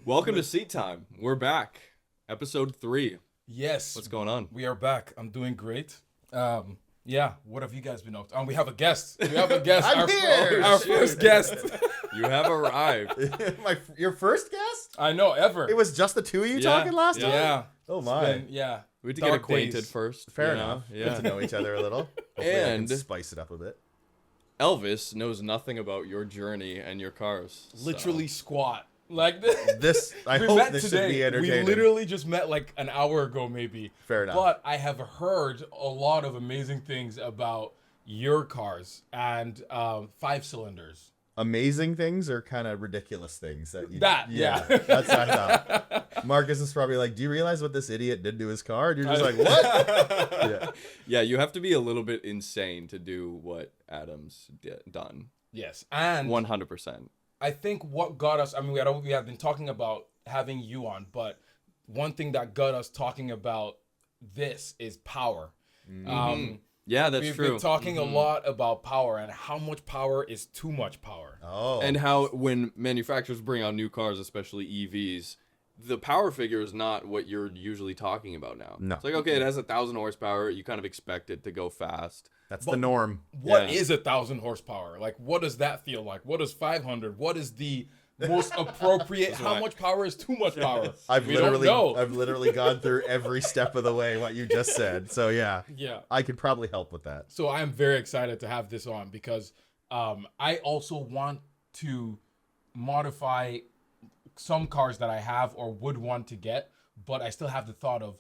Welcome to Seat Time. We're back. Episode 3. Yes. What's going on? We are back. I'm doing great. Yeah. What have you guys been up to? We have a guest. I'm here. Our first guest. You have arrived. Your first guest? I know, ever. It was just the two of you talking last time? Yeah. Oh It's my. been- yeah. We had to Dark get acquainted days. first. Fair you know? enough. Yeah. Get to know each other a little. Hopefully I And- can spice it up a bit. Elvis knows nothing about your journey and your cars. so- Literally squat. Like this. I We hope met this today. should be We entertaining. literally just met like an hour ago, maybe. Fair enough. But I have heard a lot of amazing things about your cars and 5 cylinders. Amazing things or kind of ridiculous things that you Yeah. That's what I thought. Marcus is probably like, do you realize what this idiot did to his car? And you're just like, what? Yeah. Yeah, you have to be a little bit insane to do what Adam's done. Yes. And 100%. I think what got us, we have been talking about having you on, but one thing that got us talking about this is power. Yeah, that's We've true. been talking a lot about power and how much power is too much power. Oh. And how when manufacturers bring out new cars, especially EVs, the power figure is not what you're usually talking about now. No. It's like, okay, it has 1,000 horsepower. You kind of expect it to go fast. That's the norm. What Yeah. is 1,000 horsepower? Like, what does that feel like? What is 500? What is the most appropriate? How why- much power is too much power? I've We don't know. literally gone through every step of the way what you just said. So yeah, Yeah. I could probably help with that. So I'm very excited to have this on because I also want to modify some cars that I have or would want to get, but I still have the thought of,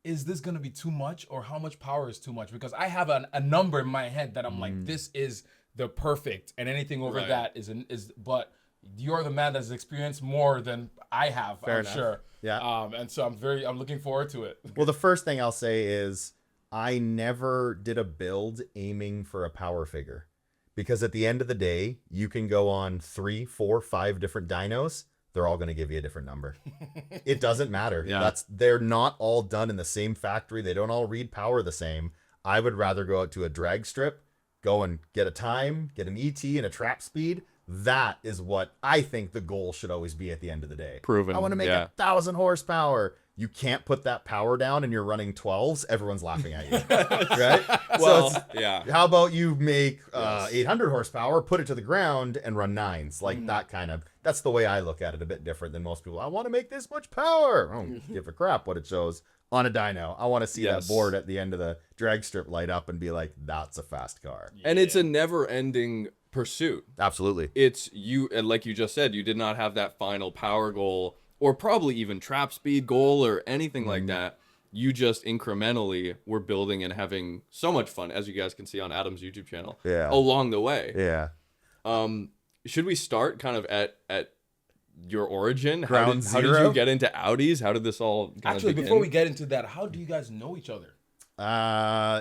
is this going to be too much or how much power is too much? Because I have a number in my head that I'm like, this is the perfect, and anything over Right. that is, but you're the man that's experienced more than I have, Fair I'm enough. sure. Yeah. And so I'm looking forward to it. Well, the first thing I'll say is I never did a build aiming for a power figure, because at the end of the day, you can go on 3, 4, 5 different dynos. They're all going to give you a different number. It doesn't matter. Yeah. They're not all done in the same factory. They don't all read power the same. I would rather go out to a drag strip, go and get a time, get an ET and a trap speed. That is what I think the goal should always be at the end of the day. Proven, I want to make yeah. 1,000 horsepower. You can't put that power down and you're running 12s. Everyone's laughing at you. Right? Well, so it's, yeah. how about you make Yes. 800 horsepower, put it to the ground, and run 9s? Like that kind of. That's the way I look at it. A bit different than most people. I want to make this much power. I don't give a crap what it shows on a dyno. I want to see Yes. that board at the end of the drag strip light up and be like, that's a fast car. And it's a never-ending pursuit. Absolutely. It's you, and like you just said, you did not have that final power goal or probably even trap speed goal or anything like that. You just incrementally were building and having so much fun, as you guys can see on Adam's YouTube channel, Yeah. along the way. Yeah. Should we start kind of at your origin? Ground how did zero? you get into Audis? How did this all kind Actually, of begin? before we get into that, how do you guys know each other?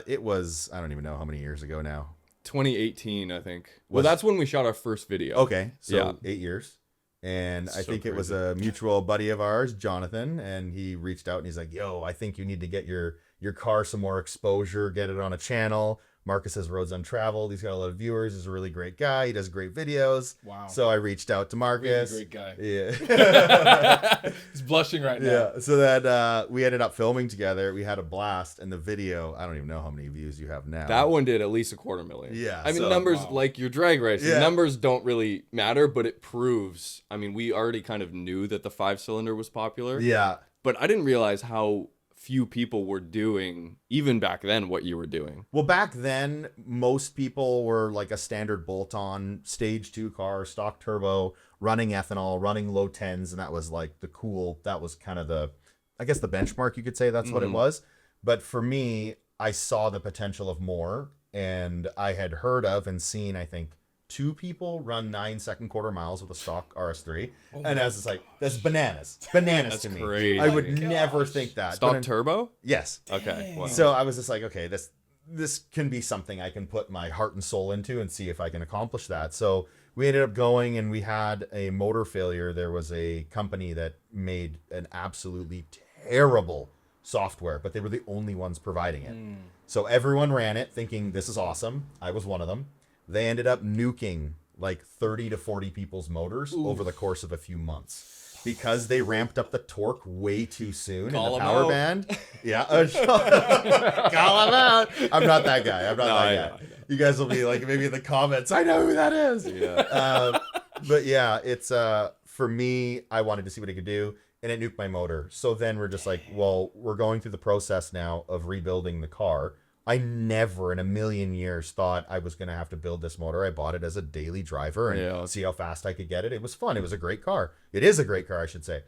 It was, I don't even know how many years ago now. 2018, I think. Well, Was- that's when we shot our first video. Okay. So Yeah. 8 years. And I So think it was crazy. a mutual buddy of ours, Jonathan, and he reached out and he's like, yo, I think you need to get your car some more exposure, get it on a channel. Marcus has Roads Untraveled. He's got a lot of viewers. He's a really great guy. He does great videos. Wow. So I reached out to Marcus. Really great guy. Yeah. He's blushing right now. Yeah. So that we ended up filming together. We had a blast. And the video, I don't even know how many views you have now. That one did at least 250,000. Yeah, I mean, so- numbers Wow. like your drag race, Yeah. numbers don't really matter, but it proves. I mean, we already kind of knew that the 5-cylinder was popular, Yeah. but I didn't realize how few people were doing, even back then, what you were doing. Well, back then, most people were like a standard bolt-on stage 2 car, stock turbo, running ethanol, running low 10s, and that was like that was kind of the, I guess the benchmark, you could say that's what it was. But for me, I saw the potential of more, and I had heard of and seen, I think, 2 people run 9 second quarter miles with a stock RS3, and I was just like, that's bananas That's to me. crazy. I would Oh my never gosh. think that. Stock But turbo? yes. Okay. Dang. Wow. So I was just like, okay, this can be something I can put my heart and soul into and see if I can accomplish that. So we ended up going and we had a motor failure. There was a company that made an absolutely terrible software, but they were the only ones providing it. So everyone ran it thinking this is awesome. I was one of them. They ended up nuking like 30 to 40 people's motors over the course of a few months. because they ramped up the torque way too soon Call in the 'em power out. band. Yeah. Call him out. I'm not that guy. I'm not that I guy. know. You guys will be like, maybe in the comments, I know who that is. Yeah. But yeah, it's for me, I wanted to see what it could do, and it nuked my motor. So then we're just like, well, we're going through the process now of rebuilding the car. I never in a million years thought I was going to have to build this motor. I bought it as a daily driver and see how fast I could get it. It was fun. It was a great car. It is a great car, I should say.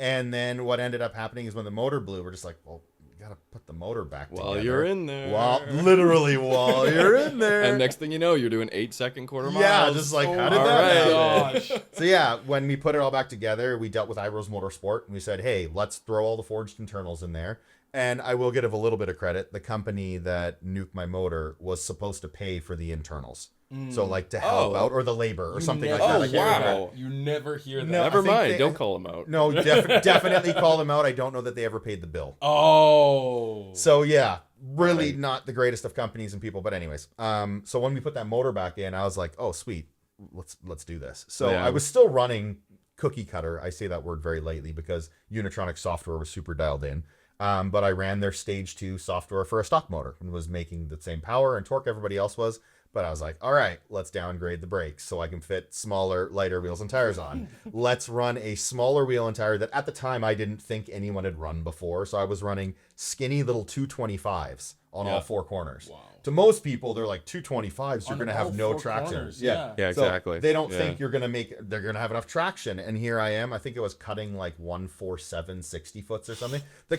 And then what ended up happening is when the motor blew, we're just like, well, you got to put the motor back together. While you're in there. Literally while you're in there. And next thing you know, you're doing 8-second quarter miles. Yeah, just like, how did all that right. happen? So yeah, when we put it all back together, we dealt with iRose Motorsport, and we said, hey, let's throw all the forged internals in there. And I will give a little bit of credit. The company that nuked my motor was supposed to pay for the internals. So like to help out, or the labor or something like that. Oh, I can't remember. wow. You never hear that. No, Never I think mind. they- Don't call them out. No, definitely call them out. I don't know that they ever paid the bill. Oh. So yeah, really not the greatest of companies and people, but anyways. So when we put that motor back in, I was like, oh sweet, let's do this. So Yeah. I was still running cookie cutter. I say that word very lightly because Unitronic software was super dialed in. But I ran their stage 2 software for a stock motor and was making the same power and torque everybody else was. But I was like, all right, let's downgrade the brakes so I can fit smaller, lighter wheels and tires on. Let's run a smaller wheel and tire that at the time I didn't think anyone had run before. So I was running skinny little 225s on all 4 corners. Wow. To most people, they're like 225s, you're On going to all have no 4 traction. corners, Yeah. Yeah, So exactly. they don't Yeah. think they're going to have enough traction. And here I am. I think it was cutting like 147 60 foots or something. The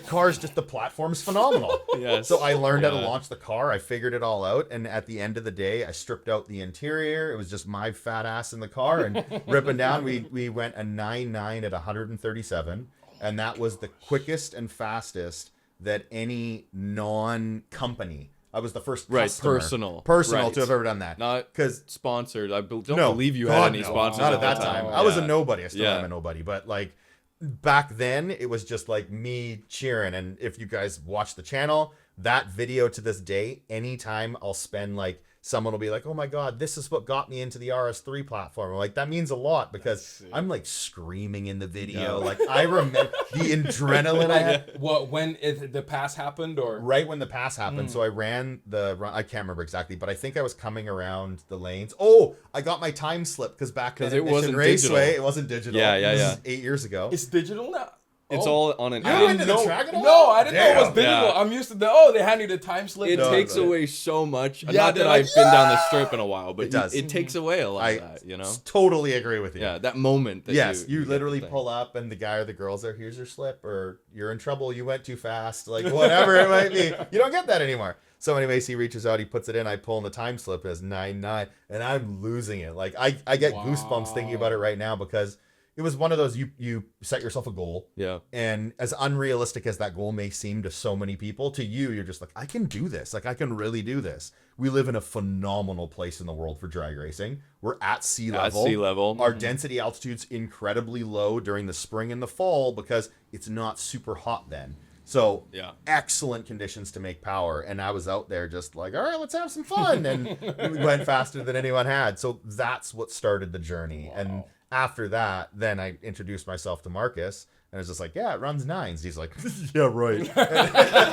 platform's phenomenal. Yes. So I learned how to Yeah. launch the car. I figured it all out. And at the end of the day, I stripped out the interior. It was just my fat ass in the car and ripping down. We went a 9.9 at 137. And that was the quickest and fastest that any non-company. I was the first customer, personal to have ever done that. Not 'Cause- sponsored. I don't No, believe you God, had any no. sponsors. Not at that time. I was a Yeah. nobody. I still Yeah. am a nobody. But like back then, it was just like me cheering. And if you guys watch the channel, that video to this day, anytime I'll spend like, someone will be like, oh my God, this is what got me into the RS3 platform. I'm like, that means a lot because I'm like screaming in the video. Yeah. Like I remember the adrenaline I had. What, when the pass happened, or? Right when the pass happened. So I ran I can't remember exactly, but I think I was coming around the lanes. Oh, I got my time slip because back then it wasn't Raceway, digital. it wasn't digital. Yeah, yeah, This yeah. is 8 years ago. It's digital now? It's Oh. all on an You app. went to the track at all? No, I didn't know it was Damn. digital. Yeah. I'm used to they hand you the time slip. It No, takes no. away so much. Yeah, Not they're that like, I've been down the strip in a while, but It does. it takes away a lot I of that, you know? totally agree with you. Yeah, that moment. That Yes, you get literally the thing. pull up and the guy or the girl's there, here's your slip, or you're in trouble, you went too fast, like whatever it might be. You don't get that anymore. So anyways, he reaches out, he puts it in, I pull in the time slip as 9.9, and I'm losing it. Like I get goosebumps thinking about it right now because it was one of those, you set yourself a goal. Yeah. And as unrealistic as that goal may seem to so many people, to you, you're just like, I can do this. Like, I can really do this. We live in a phenomenal place in the world for drag racing. We're at sea level. At sea level. Our density altitude's incredibly low during the spring and the fall because it's not super hot then. So, Yeah. excellent conditions to make power. And I was out there just like, all right, let's have some fun. And we went faster than anyone had. So that's what started the journey. Wow. And after that, then I introduced myself to Marcus, and I was just like, yeah, it runs 9s. He's like, yeah, right.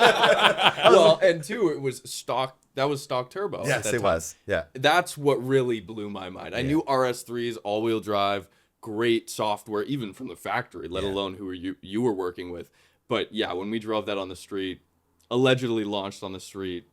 Well, and two, it was stock. That was stock turbo. at Yes, that it time. was. Yeah. That's what really blew my mind. I Yeah. knew RS3s, all-wheel drive, great software, even from the factory, let Yeah. alone who you were working with. But yeah, when we drove that on the street, allegedly launched on the street,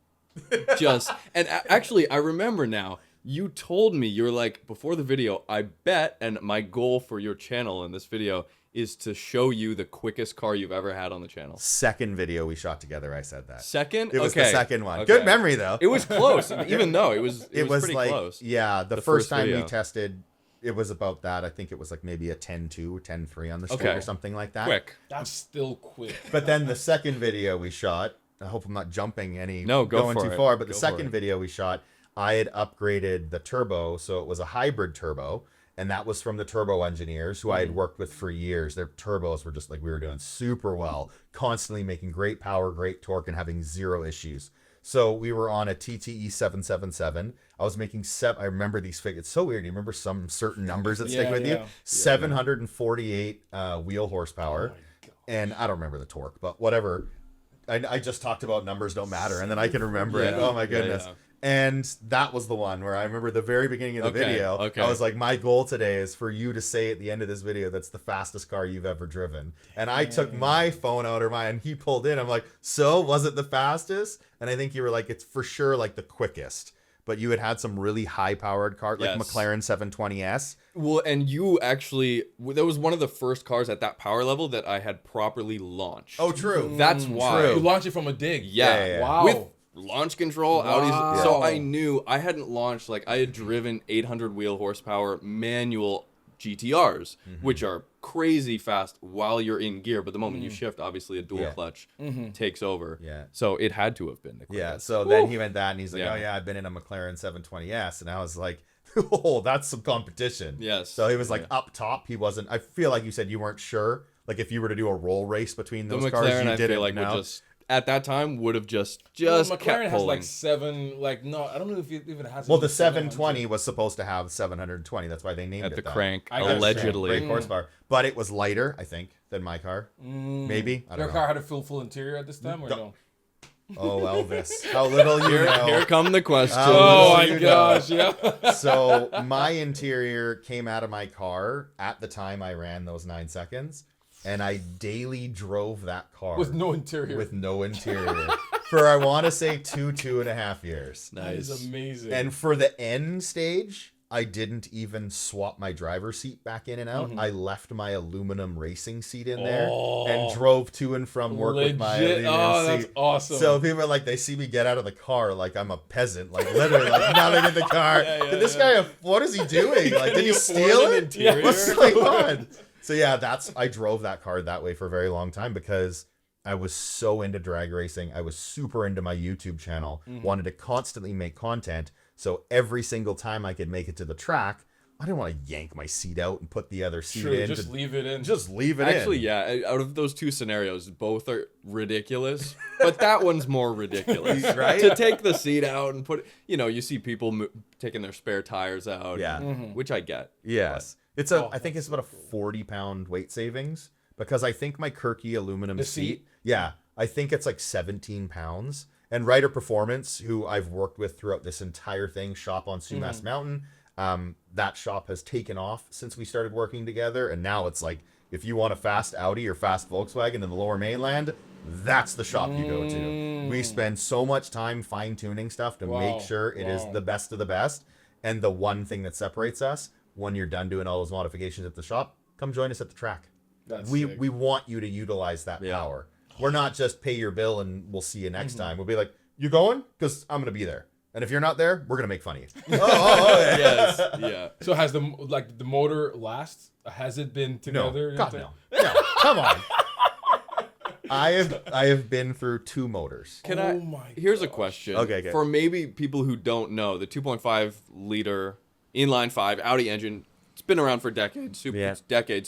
actually, I remember now. You told me, you're like, before the video, I bet, and my goal for your channel in this video is to show you the quickest car you've ever had on the channel. Second video we shot together, I said that. Second? It was the Okay. second one. Okay. Good memory, though. It was close, even though it was pretty like, close. yeah, the first first time video. we tested, it was about that. I think it was like maybe a 10.2, 10.3 on the street Okay. or something like that. Quick. That's still quick. But then the second video we shot, I hope I'm not jumping No, go going for too it. far, but the Go for second it. video we shot, I had upgraded the turbo, so it was a hybrid turbo, and that was from the turbo engineers who I had worked with for years. Their turbos were just like, we were doing super well, constantly making great power, great torque, and having zero issues. So we were on a TTE 777. I was making I remember these figures. It's so weird. You remember some certain numbers that stick with you. 748 wheel horsepower. And I don't remember the torque, but whatever. I just talked about numbers don't matter, and then I can remember it. Oh my goodness. And that was the one where I remember the very beginning of the video. I was like, my goal today is for you to say at the end of this video, that's the fastest car you've ever driven. And I took my phone out, and he pulled in. I'm like, so was it the fastest? And I think you were like, it's for sure like the quickest. But you had some really high-powered car, like McLaren 720S. Well, and you actually, that was one of the first cars at that power level that I had properly launched. Oh, true. That's why. You launched it from a dig. Yeah. Wow. With launch control, Audi's. So I knew I hadn't launched, like I had driven 800 wheel horsepower manual GTRs, which are crazy fast while you're in gear. But the moment you shift, obviously a dual clutch takes over. Yeah. So it had to have been the quickest. Yeah. So then he went that and he's like, oh yeah, I've been in a McLaren 720S. And I was like, oh, that's some competition. Yes. So he was like up top. He wasn't, I feel like you said you weren't sure. Like if you were to do a roll race between those cars, you I didn't feel like know. would just at that time would have just McLaren kept has pulling. like 7, like no, I don't know if it even has. Well, the 720 was supposed to have 720. That's why they named at it the that. crank, I got allegedly. Great horsepower, but it was lighter, I think, than my car. Maybe. I don't Your know. car had a full interior at this time, or no? Oh, Elvis, how little you know. Here come the questions. Oh little my you gosh, yeah. So my interior came out of my car at the time I ran those 9 seconds, and I daily drove that car With no interior. With no interior for I want to say 2.5 years. That is amazing. And for the end stage, I didn't even swap my driver's seat back in and out. I left my aluminum racing seat in there and drove to and from work with my aluminum seat. That's awesome. So people are like, they see me get out of the car like I'm a peasant, like literally like nothing in the car. Did this guy, what is he doing? Like, did he steal it? What's going on? So yeah, I drove that car that way for a very long time because I was so into drag racing. I was super into my YouTube channel, wanted to constantly make content. So every single time I could make it to the track, I didn't want to yank my seat out and put the other seat in. Just leave it in. Just leave it in. Actually, yeah. Out of those two scenarios, both are ridiculous, but that one's more ridiculous, right? To take the seat out and put, you see people taking their spare tires out, which I get. Yes, I think it's about a 40-pound weight savings because I think my Kirky aluminum seat, I think it's like 17 pounds. And Ryder Performance, who I've worked with throughout this entire thing, shop on Sumas Mountain, that shop has taken off since we started working together. And now it's like, if you want a fast Audi or fast Volkswagen in the Lower Mainland, that's the shop you go to. We spend so much time fine-tuning stuff to make sure it is the best of the best. And the one thing that separates us, when you're done doing all those modifications at the shop, come join us at the track. We want you to utilize that power. We're not just pay your bill and we'll see you next time. We'll be like, you going? Because I'm going to be there. And if you're not there, we're going to make fun of you. Yes, yeah. So has the motor last? Has it been together? No, God, no. Come on. I have been through 2 motors. Here's a question. Okay. For maybe people who don't know, the 2.5 liter inline 5 Audi engine, it's been around for decades,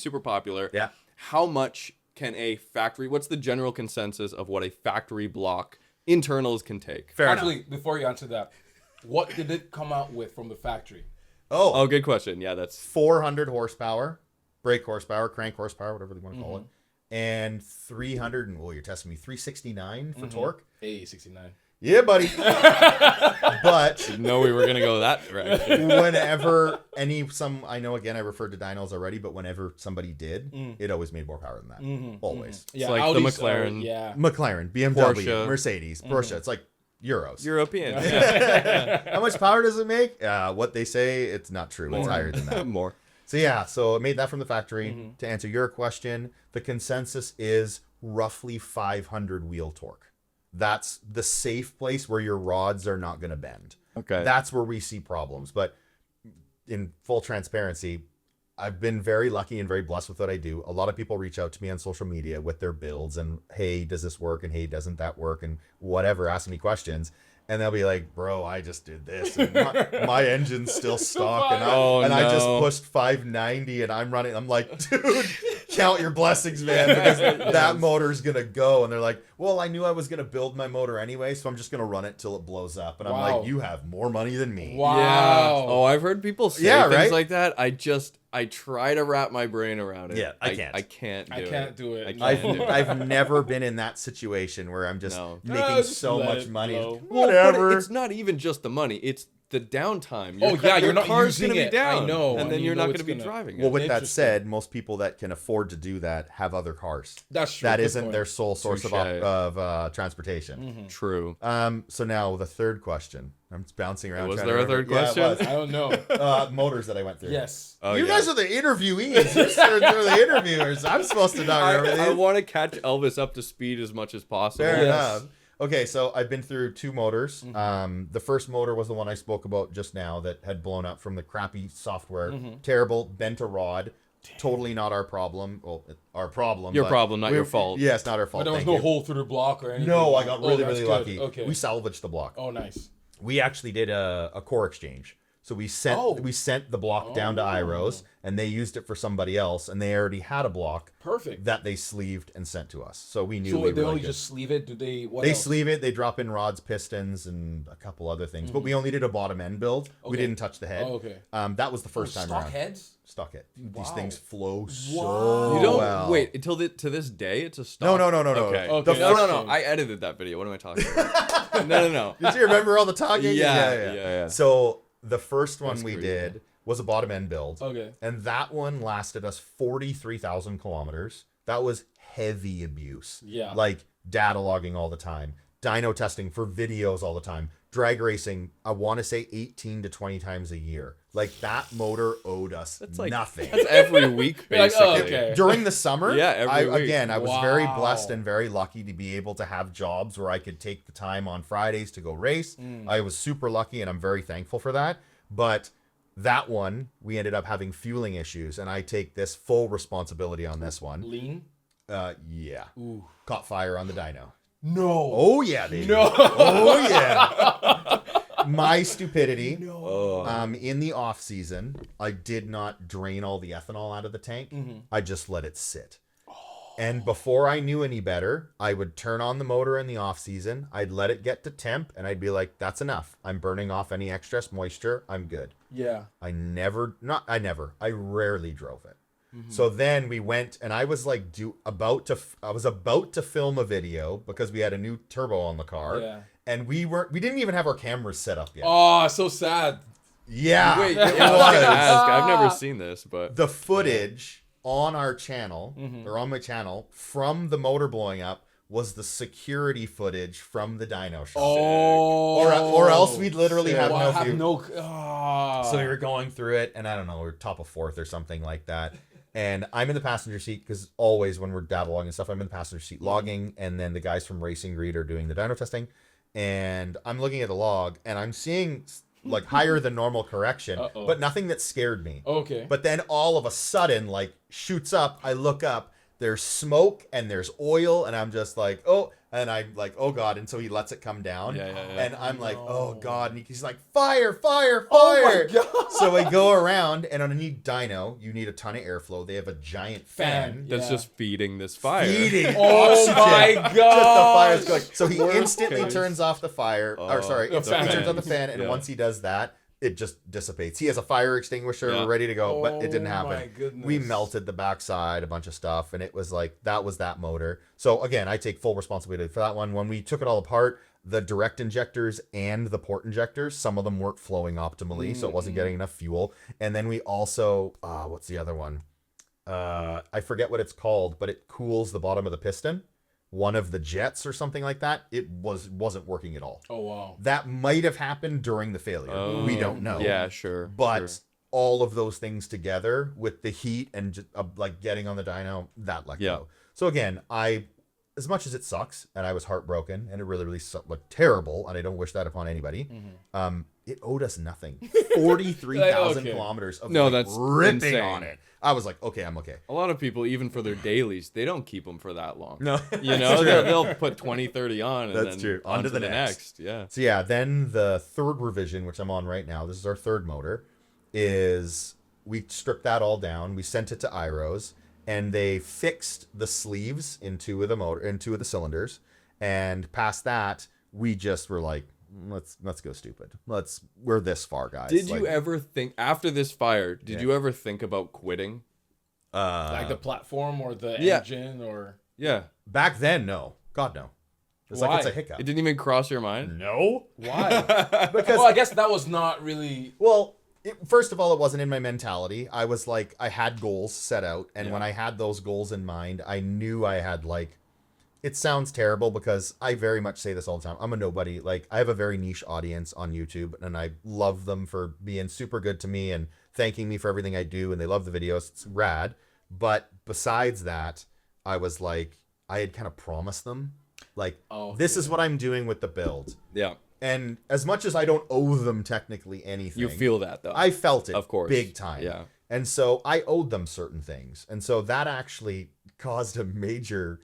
super popular. Yeah. How much can a factory, what's the general consensus of what a factory block internals can take? Actually, before you answer that, what did it come out with from the factory? Oh, good question. Yeah, that's 400 horsepower, brake horsepower, crank horsepower, whatever you want to call it. And 300, and you're testing me, 369 for torque. Hey, 69. Yeah, buddy. But no, we were gonna go that direction. Whenever I know again I referred to dynos already, but whenever somebody did, it always made more power than that. Always. Yeah, it's like Audi's, the McLaren. McLaren, BMW, Porsche. Mercedes, Porsche. It's like Euros. European. How much power does it make? What they say, it's not true. It's higher than that. More. So it made that from the factory. To answer your question, the consensus is roughly 500 wheel torque. That's the safe place where your rods are not going to bend. Okay. That's where we see problems. But in full transparency, I've been very lucky and very blessed with what I do. A lot of people reach out to me on social media with their builds and, hey, does this work? And hey, doesn't that work? And whatever, asking me questions. And they'll be like, bro, I just did this. And my engine's still stock. And I just pushed 590 and I'm running. I'm like, dude, count your blessings, man, because that motor's gonna go. And they're like, well, I knew I was gonna build my motor anyway, so I'm just gonna run it till it blows up. And I'm like, you have more money than me. Wow. Yeah. Oh, I've heard people say things like that. I try to wrap my brain around it. Yeah, I can't. I can't do it. I've never been in that situation where I'm just making so much money. Well, Whatever. but it's not even just the money. It's the downtime. You're not car's using gonna it. be down. I know. And then you're not going to be driving it. Well, with that said, most people that can afford to do that have other cars. That's true. That isn't their sole source of transportation. Mm-hmm. True. So now the third question. I'm bouncing around. Was there a third question? Yeah, it was. I don't know. Motors that I went through. Yes. You guys are the interviewees. You're the interviewers. I'm supposed to not remember I want to catch Elvis up to speed as much as possible. Fair enough. Okay, so I've been through 2 motors. Mm-hmm. The first motor was the one I spoke about just now that had blown up from the crappy software. Terrible, bent a rod. Totally not our problem. Well, our problem. Your problem, not your fault. Yeah, it's not our fault. But there was no hole through the block or anything? No, I got really lucky. Okay. We salvaged the block. Oh, nice. We actually did a core exchange. So we sent the block down to Iros, and they used it for somebody else, and they already had a block that they sleeved and sent to us. So we knew. So we they were only just sleeve it? Do they? What they else? sleeve it. They drop in rods, pistons, and a couple other things. But we only did a bottom end build. Okay. We didn't touch the head. Oh, okay. That was the first time around. Stock heads? Stock head. Dude, Wow. these things flow so You don't well. wait until to this day. It's a stock. No. Okay. Okay. No. I edited that video. What am I talking about? No. Did you remember all the talking? Yeah. So the first one That's we crazy. did was a bottom end build. Okay. And that one lasted us 43,000 kilometers. That was heavy abuse. Yeah. Like data logging all the time, dyno testing for videos all the time, drag racing, I want to say 18 to 20 times a year. Like that motor owed us nothing. That's every week, You're like, basically. oh, okay. During the summer, every week. I was very Wow. blessed and very lucky to be able to have jobs where I could take the time on Fridays to go race. I was super lucky, and I'm very thankful for that. But that one, we ended up having fueling issues, and I take this full responsibility on this one. Lean? Yeah. Ooh. Caught fire on the dyno. No. Oh, yeah, baby. No. Oh, yeah. My stupidity. No. In the off season, I did not drain all the ethanol out of the tank. I just let it sit. And before I knew any better, I would turn on the motor in the off season. I'd let it get to temp, and I'd be like, "That's enough. I'm burning off any excess moisture. I'm good." Yeah. I rarely drove it. So then we went, and I was like, I was about to film a video because we had a new turbo on the car, and we didn't even have our cameras set up yet. Oh, so sad. Yeah, Wait, it I was gonna was. ask. I've never seen this, but The footage on our channel or on my channel from the motor blowing up was the security footage from the dyno shop. Oh. Or else we'd literally have no view. So we were going through it, and I don't know, we were top of 4th or something like that. And I'm in the passenger seat because always when we're data logging and stuff, I'm in the passenger seat logging, and then the guys from Racing Greed are doing the dyno testing. And I'm looking at the log, and I'm seeing like higher than normal correction, but nothing that scared me. Okay. But then all of a sudden, like, shoots up, I look up, there's smoke and there's oil, and I'm just like, oh, and I'm like, oh God. And so he lets it come down. And I'm like, oh God. And he's like, fire, fire, fire. Oh my God. So I go around, and on a new dyno, you need a ton of airflow. They have a giant fan. that's just feeding this fire. Feeding Oh oxygen. my Just the God. fire's going. So he Worst instantly case. turns off the fire. The He fan. turns on the fan, and once he does that, it just dissipates. He has a fire extinguisher ready to go, but it didn't happen. my goodness. We melted the backside, a bunch of stuff, and it was like, that was that motor. So again, I take full responsibility for that one. When we took it all apart, the direct injectors and the port injectors, some of them weren't flowing optimally, so it wasn't getting enough fuel. And then we also, what's the other one? I forget what it's called, but it cools the bottom of the piston. One of the jets or something like that, it wasn't working at all. Oh, wow. That might have happened during the failure. We don't know. Yeah, sure. But all of those things together with the heat and just, like getting on the dyno, that let go. So again, as much as it sucks, and I was heartbroken, and it really looked terrible, and I don't wish that upon anybody, it owed us nothing. 43,000 kilometers of that's ripping insane. on it. I was like, okay, I'm okay. A lot of people, even for their dailies, they don't keep them for that long. No. You know, they'll put 20, 30 on, and That's then true. on to the next. Yeah. So yeah, then the third revision, which I'm on right now, this is our third motor, is we stripped that all down. We sent it to Iros, and they fixed the sleeves in two of the cylinders, and past that we just were like, let's go stupid. We're this far, guys. Did you ever think after this fire? Did Yeah. you ever think about quitting? Like the platform or the Yeah. engine or... Yeah, Back then? No, God no. It's like it's a Why? hiccup. it didn't even cross your mind. No. Why? Because Well, I guess that was not really... Well, first of all, it wasn't in my mentality. I was like, I had goals set out, and when I had those goals in mind, I knew I had like, it sounds terrible because I very much say this all the time. I'm a nobody. Like, I have a very niche audience on YouTube, and I love them for being super good to me and thanking me for everything I do, and they love the videos. It's rad. But besides that, I was like, I had kind of promised them, like, this is what I'm doing with the build. Yeah, And as much as I don't owe them technically anything, you feel that though. I felt it, Of course. big time. Yeah. And so I owed them certain things. And so that actually caused a major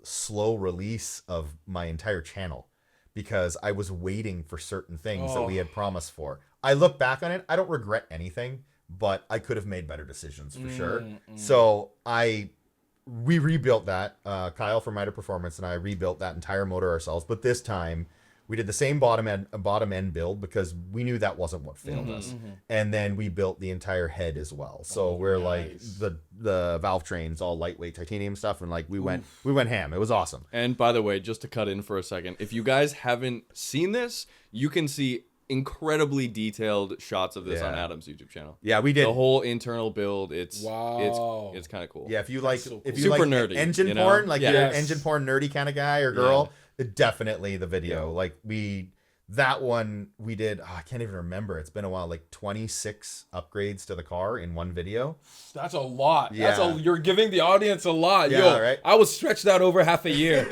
slow release of my entire channel because I was waiting for certain things that we had promised for. I look back on it, I don't regret anything, but I could have made better decisions for sure. So we rebuilt that. Kyle from Mitre Performance and I rebuilt that entire motor ourselves, but this time we did the same bottom end build because we knew that wasn't what failed us. And then we built the entire head as well. So we're like the valve trains, all lightweight titanium stuff, and like we went ham. It was awesome. And by the way, just to cut in for a second, if you guys haven't seen this, you can see incredibly detailed shots of this on Adam's YouTube channel. Yeah, we did The whole internal build. It's Wow. it's kind of cool. Yeah, if you like, so cool. if you Super like nerdy, engine you know? porn, like Yeah. you're an Yes. engine porn nerdy kind of guy or girl, definitely the video. Yeah. Like that one we did. I can't even remember. It's been a while. Like 26 upgrades to the car in one video. That's a lot. Yeah. You're giving the audience a lot. Yeah, Yo, right? I was stretched out over half a year.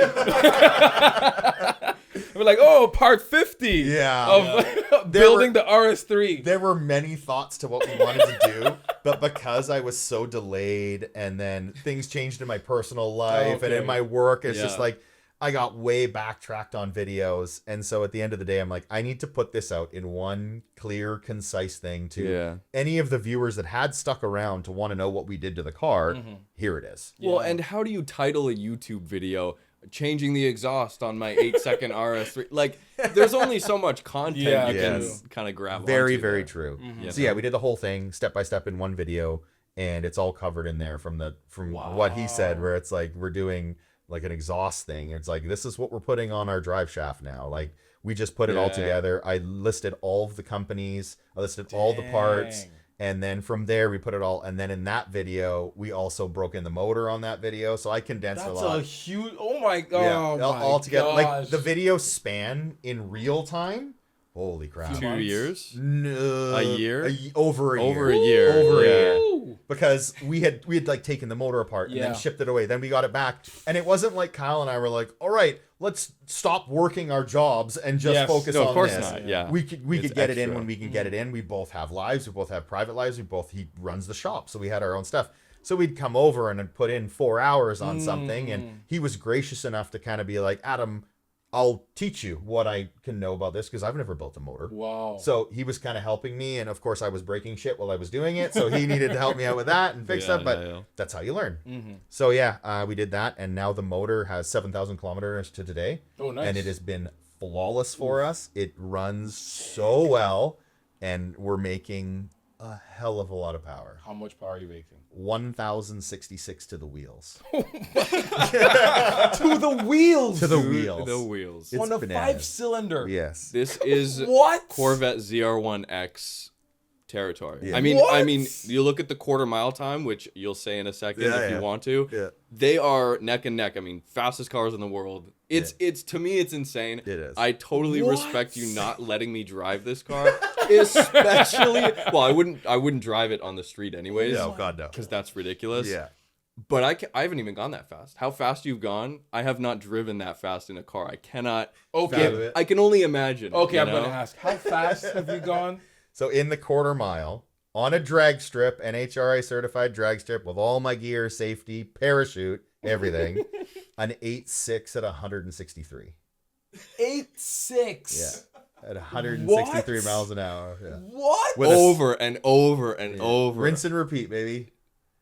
We're like, oh, part 50 Yeah. of building the RS3. There were many thoughts to what we wanted to do, but because I was so delayed, and then things changed in my personal life and in Okay. my work, it's just Yeah. like I got way backtracked on videos. And so at the end of the day, I'm like, I need to put this out in one clear, concise thing to any of the viewers that had stuck around to want to know what we did to the car. Here it is. Well, and how do you title a YouTube video changing the exhaust on my 8-second RS3? Like, there's only so much content you can Yes. kind of grab Very, onto very there. true. You So know? yeah, we did the whole thing step by step in one video, and it's all covered in there from what he said, where it's like we're doing like an exhaust thing. It's like, this is what we're putting on our drive shaft now. Like, we just put it all Yeah. together. I listed all of the companies, I listed all the parts, Dang. and then from there we put it all. And then in that video, we also broke in the motor on that video, so I condensed That's a lot. a huge. Oh my god. Yeah, Oh my all together. Like gosh. the video span in real time. Holy crap! 2 years? No, A year? Over a year. Over a year. Over a Yeah. year. Woo. Because we had like taken the motor apart and Yeah. then shipped it away. Then we got it back, and it wasn't like Kyle and I were like, "All right, let's stop working our jobs and just Yes. focus No, on of course this." not. Yeah. We could It's get it in extra. when we can get it in. We both have lives. We both have private lives. He runs the shop, so we had our own stuff. So we'd come over and put in 4 hours on something, and he was gracious enough to kind of be like, "Adam, I'll teach you what I can know about this because I've never built a motor." Wow. So he was kind of helping me, and of course I was breaking shit while I was doing it, so he needed to help me out with that and fix Yeah, stuff. But yeah. that's how you learn. So yeah, we did that, and now the motor has 7,000 kilometers to today, Oh, nice. and it has been flawless for us. It runs so well, and we're making a hell of a lot of power. How much power are you making? 1,066 to the wheels. To the wheels. To the wheels. The wheels. It's on a bananas. 5-cylinder. Yes. This is What? Corvette ZR1X territory. Yeah. I mean, What? you look at the quarter mile time, which you'll say in a second Yeah, if yeah. you want to. Yeah. They are neck and neck. I mean, fastest cars in the world. It's to me, it's insane. It is. I totally What? respect you not letting me drive this car, especially. Well, I wouldn't drive it on the street anyways. No, God no. Because that's ridiculous. Yeah. But I haven't even gone that fast. How fast you've gone? I have not driven that fast in a car. I cannot. Okay. Fathom it. I can only imagine. Okay, you I'm know? gonna ask. How fast have you gone? So in the quarter mile, on a drag strip, NHRA certified drag strip with all my gear, safety, parachute, everything, an 8.6 at 163. 8.6. Yeah. At 163 What? miles an hour. Yeah. What? With a- Over and over and over. Rinse and repeat, baby.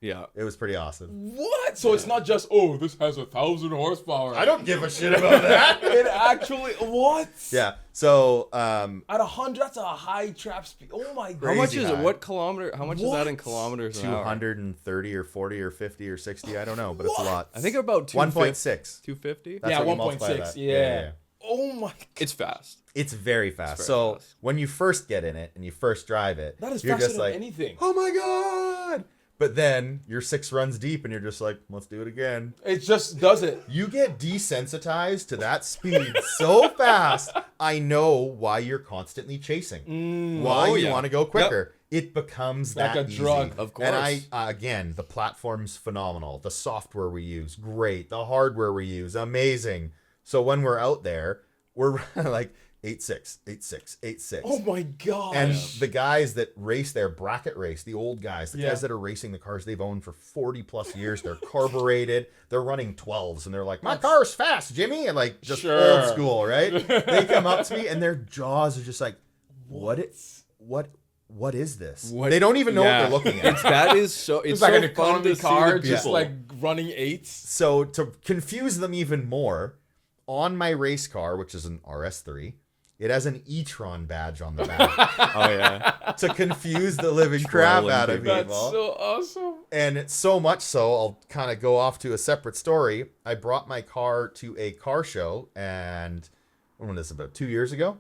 Yeah. It was pretty awesome. What? So it's not just, oh, this has 1,000 horsepower. I don't give a shit about that. It actually, what? Yeah. So, At 100, that's a high trap speed. Oh my god. How much Crazy is it? high. What kilometer? How much is that in What? kilometers an hour? 230 or 40 or 50 or 60. I don't know, but it's a lot. I think about 1.6. 250. That's Yeah, what you multiply 1.6. that. Yeah. Oh my god. It's fast. It's very fast. very So fast. when you first get in it and you first drive it, That is you're faster just than like, anything. oh my god! But then you're 6 runs deep and you're just like, let's do it again. It just does it. You get desensitized to that speed so fast. I know why you're constantly chasing. Why Oh, you yeah. want to go quicker. It becomes Like that a drug. easy. Of course. And again, the platform's phenomenal. The software we use, great. The hardware we use, amazing. So when we're out there, we're like 8.6, 8.6, 8.6. Oh my god. And the guys that race their bracket race, the old guys, the Yeah. guys that are racing the cars they've owned for 40 plus years, they're carbureted, they're running 12s, and they're like, my car's fast, Jimmy, and like just Sure. old school, right? They come up to me and their jaws are just like, what is this? What- They don't even know Yeah. what they're looking at. That is so. It's it's like so an fun economy to see car, the just people. like running 8s. So to confuse them even more, on my race car, which is an RS3, it has an e-tron badge on the back Oh yeah. to confuse the living crap Trolling out of people. people. That's so awesome. And it's so much so, I'll kind of go off to a separate story. I brought my car to a car show, and when was this, about 2 years ago?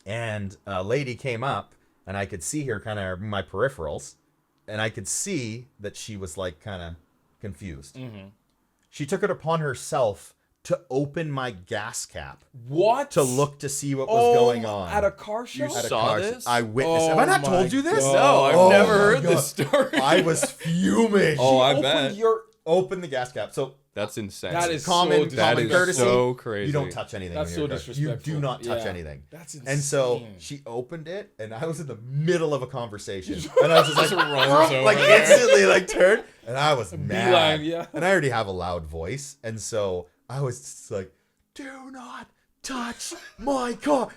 And a lady came up, and I could see her kind of my peripherals, and I could see that she was like kind of confused. She took it upon herself to open my gas cap What? to look to see what was going on. At a car show? At a saw car this? show. I witnessed. Oh Have I not my told you this? God. No, I've Oh never my heard God. this story. I was fuming. Oh, I Open bet. your... Open the gas cap. So That's insane. That is common, so common is courtesy. so crazy. You don't touch anything. That's when you're so in a car. You disrespectful. do not touch Yeah. anything. That's insane. And so she opened it, and I was in the middle of a conversation, and I was just like, runs over like there. instantly like turned, and I was mad. beeline, yeah. And I already have a loud voice, and so I was just like, "Do not touch my car."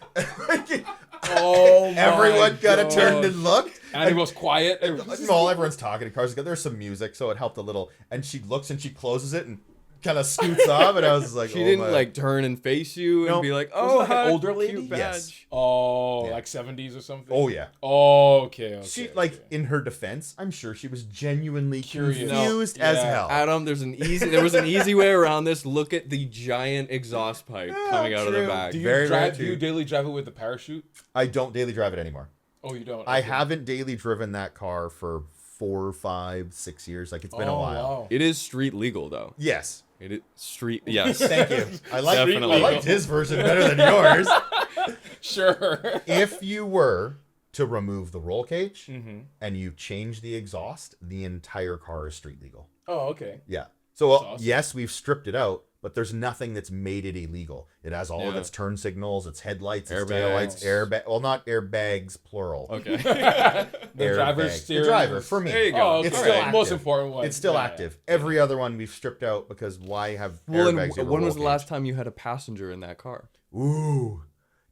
Oh my Everyone kind of gosh. turned and looked. And it was quiet. Well, everyone's talking. The cars, there's some music, so it helped a little. And she looks and she closes it and kind of scoots off, and I was just like, She oh didn't my. like turn and face you and Nope. be like, Was it "Oh, like an hi, older lady?" cute badge." Yes. Oh, Yeah. like 70s or something? Oh yeah. Oh, okay. She okay. like in her defense, I'm sure she was genuinely Curious. confused No, as yeah. hell. Adam, there was an easy way around this. Look at the giant exhaust pipe coming out of the true. back. Do you very, very drive? Do you true. daily drive it with the parachute? I don't daily drive it anymore. Oh, you don't. I Okay. haven't daily driven that car for 4, 5, 6 years. Like it's been a Oh, while. wow. It is street legal though. Yes. It is street. Yes. Thank you. I like Definitely. I liked his version better than yours. Sure. If you were to remove the roll cage Mm-hmm. and you change the exhaust, the entire car is street legal. Oh, okay. Yeah. So awesome. yes, we've stripped it out, but there's nothing that's made it illegal. It has all of Yeah. its turn signals, its headlights, its Airbags. taillights, airbag. Well, not airbags, plural. Okay. The driver's Airbag. steering. The driver for me. There you go. Oh, okay. It's still Alright, most active. important one. It's still Yeah. active. Every other one we've stripped out because why have Well, airbags? and over when roll was the cage? last time you had a passenger in that car? Ooh,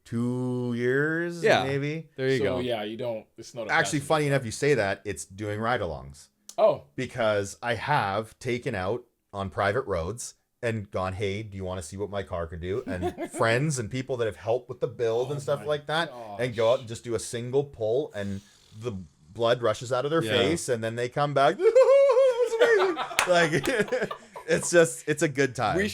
2 years. Yeah. maybe. There you So go. yeah, you don't. It's not a Actually, passenger. funny enough, you say that. It's doing ride-alongs Oh, because I have taken out on private roads and gone, hey, do you want to see what my car can do? And friends and people that have helped with the build and stuff my like that, and gosh. go out and just do a single pull, and the blood rushes out of their Yeah. face, and then they come back. It's amazing. Like it's a good time. We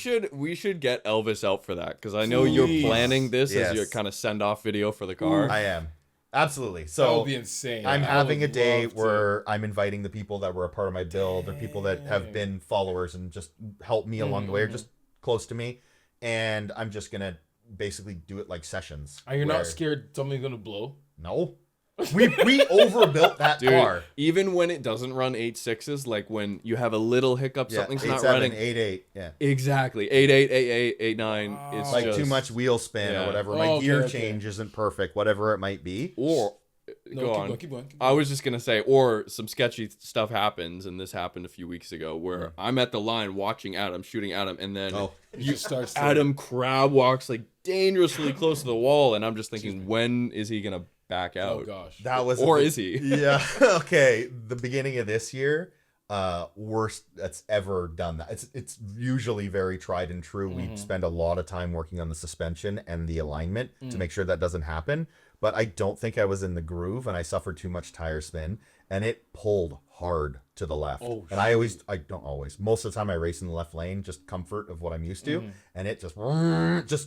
should get Elvis out for that because I know you're Please. planning this Yes. as your kind of send off video for the car. I am absolutely. that So would be insane. I'm I having a would day love to. where I'm inviting the people that were a part of my build, or people that have been followers and just helped me along the way, or just close to me, and I'm just gonna basically do it like sessions. Are you where- not scared something's gonna blow? No, we overbuilt that Dude, car. even when it doesn't run 8.6s, like when you have a little hiccup, Yeah, something's 8.7, not running. 8.8, yeah. Exactly. 8.8, 8.8, 8.9. It's Like just, too much wheel spin Yeah. or whatever. Oh, My okay, gear okay. change isn't perfect, whatever it might be. Or No, go keep on. going, keep going. I was just gonna say, or some sketchy stuff happens, and this happened a few weeks ago, where I'm at the line watching Adam, shooting Adam, and then You start. Adam crab walks like dangerously close to the wall, and I'm just thinking, when is he gonna back out? Oh gosh. That was Or is he? Yeah. Okay. The beginning of this year, worst that's ever done that. It's usually very tried and true. We spend a lot of time working on the suspension and the alignment to make sure that doesn't happen. But I don't think I was in the groove, and I suffered too much tire spin, and it pulled hard to the left. Oh, and I don't always. Most of the time I race in the left lane, just comfort of what I'm used to, and it just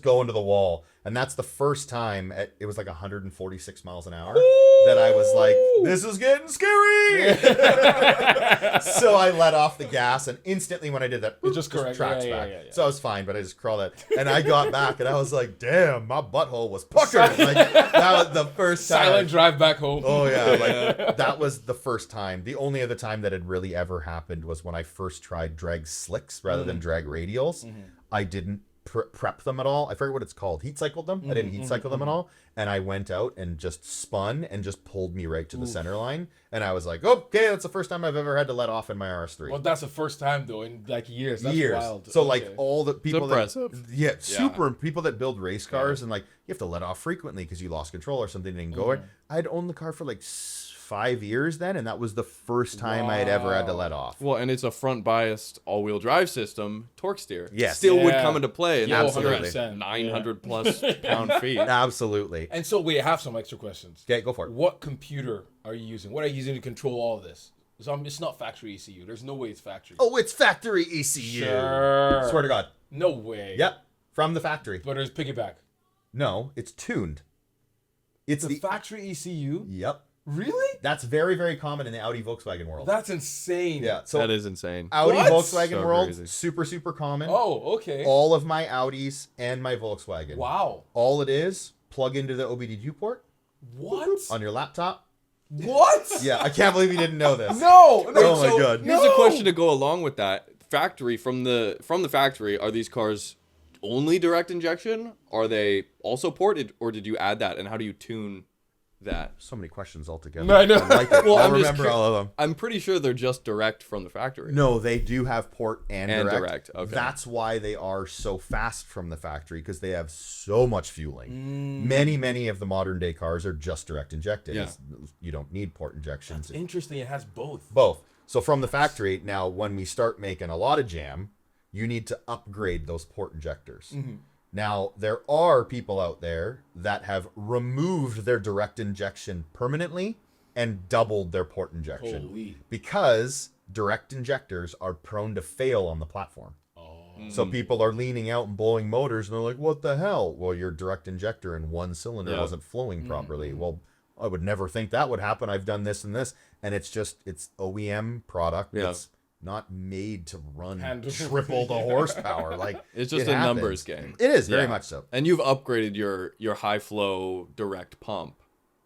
go into the wall. And that's the first time it was like 146 miles an hour that I was like, this is getting scary. So I let off the gas, and instantly when I did that, it just tracks back. Yeah. So I was fine, but I just crawled out, and I got back, and I was like, damn, my butthole was puckered. Like, that was the first time. Silent drive back home. Oh yeah, like that was the first time. The only other time that had really ever happened was when I first tried drag slicks rather than drag radials. I didn't prep them at all. I forget what it's called. Heat cycled them. I didn't heat cycle them at all. And I went out and just spun and just pulled me right to the center line. And I was like, okay, that's the first time I've ever had to let off in my RS3. Well, that's the first time though in like years. That's wild. So like all the people Impressive. people that build race cars and like you have to let off frequently because you lost control or something didn't go. I'd owned the car for like 5 years then, and that was the first time I had ever had to let off. Well, and it's a front biased all-wheel drive system, torque steer. Yes. Still would come into play. And Yeah, that's 100%. 900 plus pound feet. Absolutely. And so wait, I have some extra questions. Okay, go for it. What computer are you using? What are you using to control all of this? So it's not factory ECU. There's no way it's factory. Oh, it's factory ECU. Sure. Swear to God. No way. Yep. From the factory. But there's piggyback. No, it's tuned. It's The factory ECU? Yep. Really? That's very, very common in the Audi Volkswagen world. That's insane. Yeah. So That is insane. Audi What? Volkswagen So world, crazy. super, super common. Oh, okay. All of my Audis and my Volkswagen. Wow. All it is, plug into the OBD2 port What? on your laptop. What? Yeah, I can't believe you didn't know this. No. Oh my God. Here's a question to go along with that. Factory from the factory, are these cars only direct injection? Are they also ported, or did you add that? And how do you tune that? So many questions altogether. No, I know. like it. Well, I I'm just remember all of them. I'm pretty sure they're just direct from the factory. No, they do have port and direct. direct, okay. That's why they are so fast from the factory, because they have so much fueling. Many of the modern day cars are just direct injected. Yeah. You don't need port injections. Interesting. It has both. Both. So from the factory, now when we start making a lot of jam, you need to upgrade those port injectors. Now, there are people out there that have removed their direct injection permanently and doubled their port injection. Holy. Because direct injectors are prone to fail on the platform. So people are leaning out and blowing motors, and they're like, what the hell? Well, your direct injector in one cylinder wasn't flowing properly. Well, I would never think that would happen. I've done this and this. And it's OEM product. Yeah. It's not made to run Handle. triple the horsepower. Like, It's just it a happens. numbers game. It is very Yeah. much so. And you've upgraded your high flow direct pump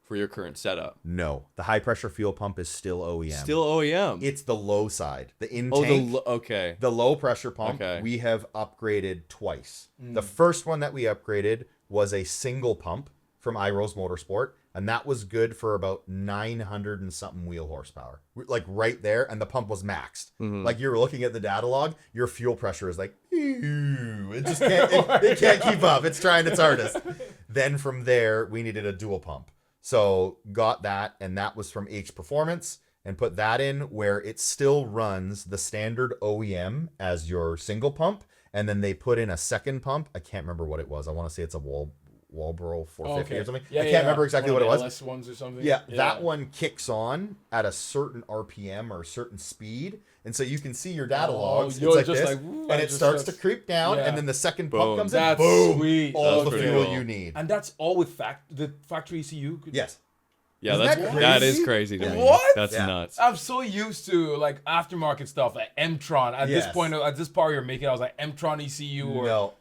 for your current setup. No, the high pressure fuel pump is still OEM. Still OEM. It's the low side, the oh, intake. okay. The low pressure pump, Okay. we have upgraded twice. The first one that we upgraded was a single pump from iRose Motorsport, and that was good for about 900 and something wheel horsepower. Like right there, and the pump was maxed. Like you were looking at the data log, your fuel pressure is like, ew, it just can't, it can't keep up. It's trying its hardest. Then from there, we needed a dual pump. So got that, and that was from H Performance, and put that in where it still runs the standard OEM as your single pump, and then they put in a second pump. I can't remember what it was. I want to say it's a Walbro 450 or something. I can't remember exactly what it was. LS ones or something. Yeah, that one kicks on at a certain RPM or a certain speed, and so you can see your data logs. you're It's like just this, like, "Ooh," and and it just starts to starts- creep down, Yeah. and then the second Boom. pump comes That's in. Boom! sweet. All That's the pretty fuel cool. you need. And that's all with the factory ECU. Yes. Yeah, Isn't that's that that is crazy? crazy to me. What? That's Yeah. nuts. I'm so used to like aftermarket stuff, like M-Tron. At this Yes. point, at this part you're making, I was like M-Tron ECU or No.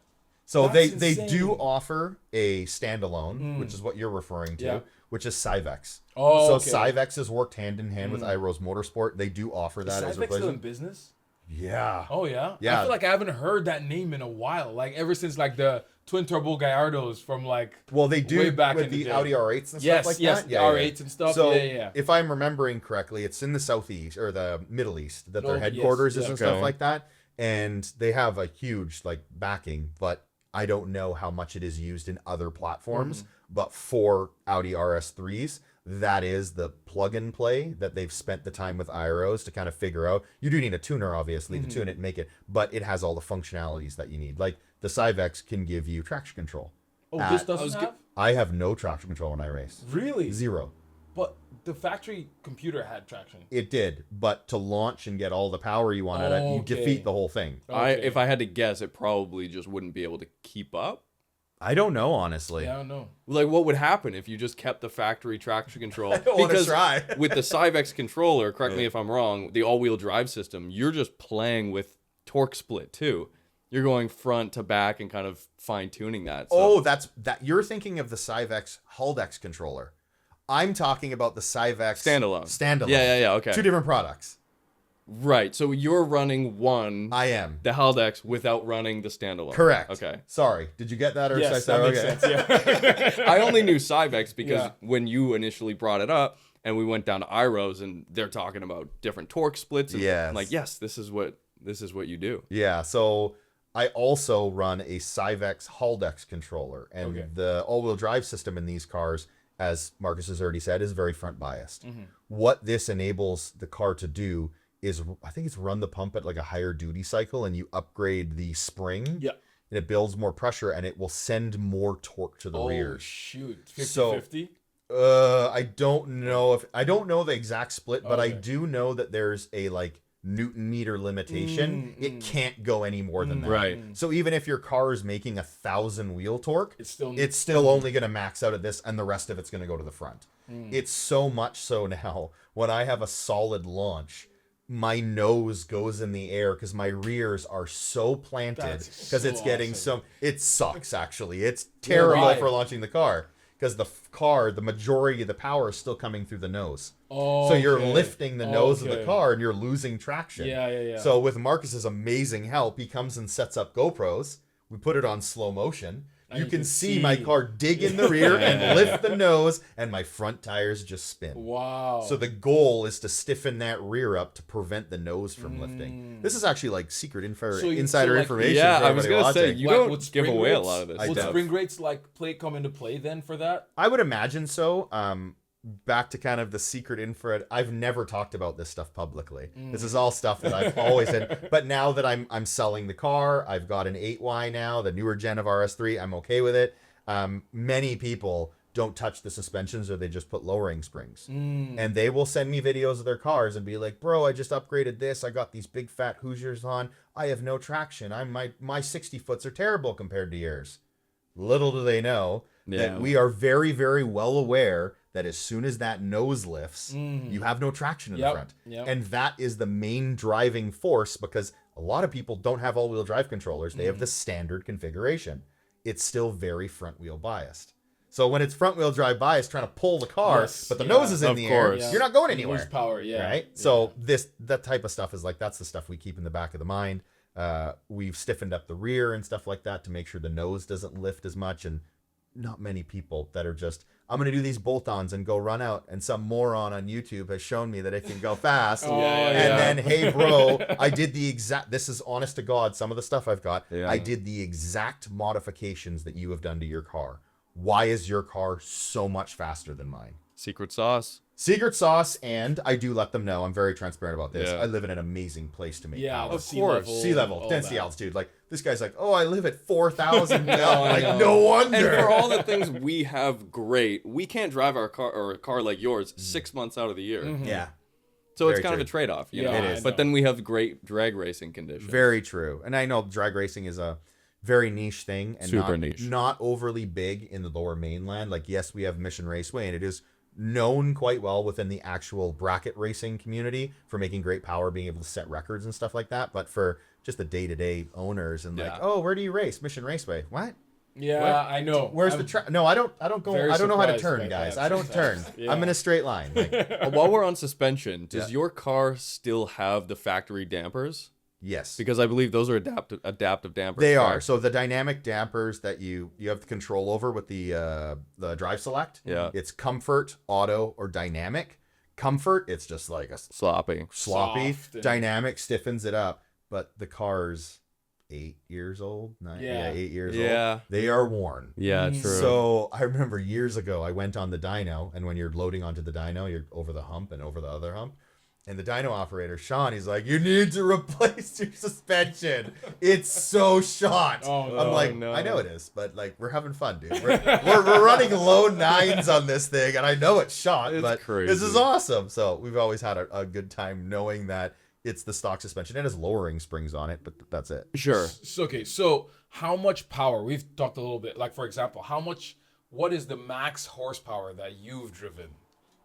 So That's they do insane. offer a standalone, which is what you're referring to, Yeah. which is Cyvex. Oh, so okay. Cyvex has worked hand in hand with iRose Motorsport. They do offer that as Cyvex a still in replacement. business? Yeah. Oh yeah. Yeah. I feel like I haven't heard that name in a while. Like ever since like the twin turbo Gallardos from like Well, they do way back with in the the day. Audi R8s and Yes, stuff like yes, that. the R8s and stuff. So, Yeah. if I'm remembering correctly, it's in the Southeast or the Middle East that Oh, their yes, headquarters is yeah. and stuff Okay. like that. And they have a huge like backing, but I don't know how much it is used in other platforms. But for Audi RS3s, that is the plug and play that they've spent the time with IROs to kind of figure out. You do need a tuner, obviously, to tune it and make it, but it has all the functionalities that you need. Like the Cyvex can give you traction control. Oh, this doesn't have? I have no traction control when I race. Really? Zero. But the factory computer had traction. It did, but to launch and get all the power you want out of it, you defeat the whole thing. If I had to guess, it probably just wouldn't be able to keep up. I don't know, honestly. Yeah, I don't know. Like, what would happen if you just kept the factory traction control? I don't want to try. With the Cyvex controller, correct me if I'm wrong, the all-wheel drive system, you're just playing with torque split too. You're going front to back and kind of fine-tuning that. So. Oh, that's that. You're thinking of the Cyvex Haldex controller. I'm talking about the Cyvex standalone. Yeah. Okay. Two different products. Right. So you're running one. I am. The Haldex without running the standalone. Correct. Okay. Sorry. Did you get that? Or Yes, that makes sense. Yeah. I only knew Cyvex because when you initially brought it up and we went down to IROs and they're talking about different torque splits. And I'm like, yes, this is what you do. Yeah. So I also run a Cyvex Haldex controller, and the all-wheel drive system in these cars, as Marcus has already said, is very front biased. What this enables the car to do is, I think it's run the pump at like a higher duty cycle, and you upgrade the spring. Yeah. And it builds more pressure, and it will send more torque to the rear. Oh, shoot. 50-50? I don't know the exact split, but I do know that there's a like Newton meter limitation. It can't go any more than that. Right. So even if your car is making 1,000 wheel torque, it's still only going to max out at this, and the rest of it's going to go to the front. It's so much so now when I have a solid launch, my nose goes in the air because my rears are so planted because it's getting awesome. it sucks actually. It's terrible for launching the car because the majority of the power is still coming through the nose. Oh, so you're lifting the nose of the car and you're losing traction. Yeah. So with Marcus's amazing help, he comes and sets up GoPros. We put it on slow motion. You can see my car dig in the rear and lift the nose, and my front tires just spin. Wow. So the goal is to stiffen that rear up to prevent the nose from lifting. This is actually like secret insider information. Yeah, for I was going to say, watching. you don't give away a lot of this. Would spring rates come into play then for that? I would imagine so. Back to kind of the secret infrared. I've never talked about this stuff publicly. This is all stuff that I've always said. But now that I'm selling the car, I've got an 8Y now, the newer gen of RS3. I'm okay with it. Many people don't touch the suspensions, or they just put lowering springs. And they will send me videos of their cars and be like, bro, I just upgraded this. I got these big fat Hoosiers on. I have no traction. My 60 foots are terrible compared to yours. Little do they know that we are very, very well aware that as soon as that nose lifts, you have no traction in the front. And that is the main driving force, because a lot of people don't have all-wheel drive controllers. They have the standard configuration. It's still very front-wheel biased. So when it's front-wheel drive biased, trying to pull the car, but the nose is in the air, you're not going anywhere. Lose power, right? So that type of stuff is like, that's the stuff we keep in the back of the mind. We've stiffened up the rear and stuff like that to make sure the nose doesn't lift as much. And not many people that are just, I'm going to do these bolt-ons and go run out, and some moron on YouTube has shown me that it can go fast. Then, hey, bro, I did the exact, this is honest to God, some of the stuff I've got, I did the exact modifications that you have done to your car. Why is your car so much faster than mine? Secret sauce. Secret sauce, and I do let them know. I'm very transparent about this. I live in an amazing place to make power. Of course. Sea level, density, altitude. Like, this guy's like, oh, I live at 4,000. No wonder. And for all the things we have great, we can't drive our car, or a car like yours, 6 months out of the year. Yeah. So it's kind of a trade-off, you know? It is. But then we have great drag racing conditions. Very true. And I know drag racing is a very niche thing, and super niche, not overly big in the lower mainland. Like, yes, we have Mission Raceway, and it is known quite well within the actual bracket racing community for making great power, being able to set records and stuff like that. But for just the day-to-day owners and like, oh, where do you race? Mission Raceway. What? Yeah, what? I know. Where's the track? No, I don't go. I don't know how to turn, guys. I don't turn. I'm in a straight line. Like, while we're on suspension, does your car still have the factory dampers? Yes, because I believe those are adaptive dampers. They are. So the dynamic dampers that you have the control over with the drive select. Yeah, it's comfort, auto, or dynamic. Comfort, it's just like a sloppy. Soft. Dynamic stiffens it up, but the cars 8 years old. Yeah. 8 years Yeah. old. They are worn. Yeah, true. So I remember years ago, I went on the dyno, and when you're loading onto the dyno, you're over the hump and over the other hump. And the dyno operator, Sean, he's like, you need to replace your suspension. It's so shot. Oh, I'm like, no. I know it is, but like, we're having fun, dude. We're running low 9s on this thing, and I know it's shot, It's but crazy. this is awesome. So we've always had a good time knowing that it's the stock suspension. It has lowering springs on it, but that's it. Sure. So how much power? We've talked a little bit. Like, for example, what is the max horsepower that you've driven?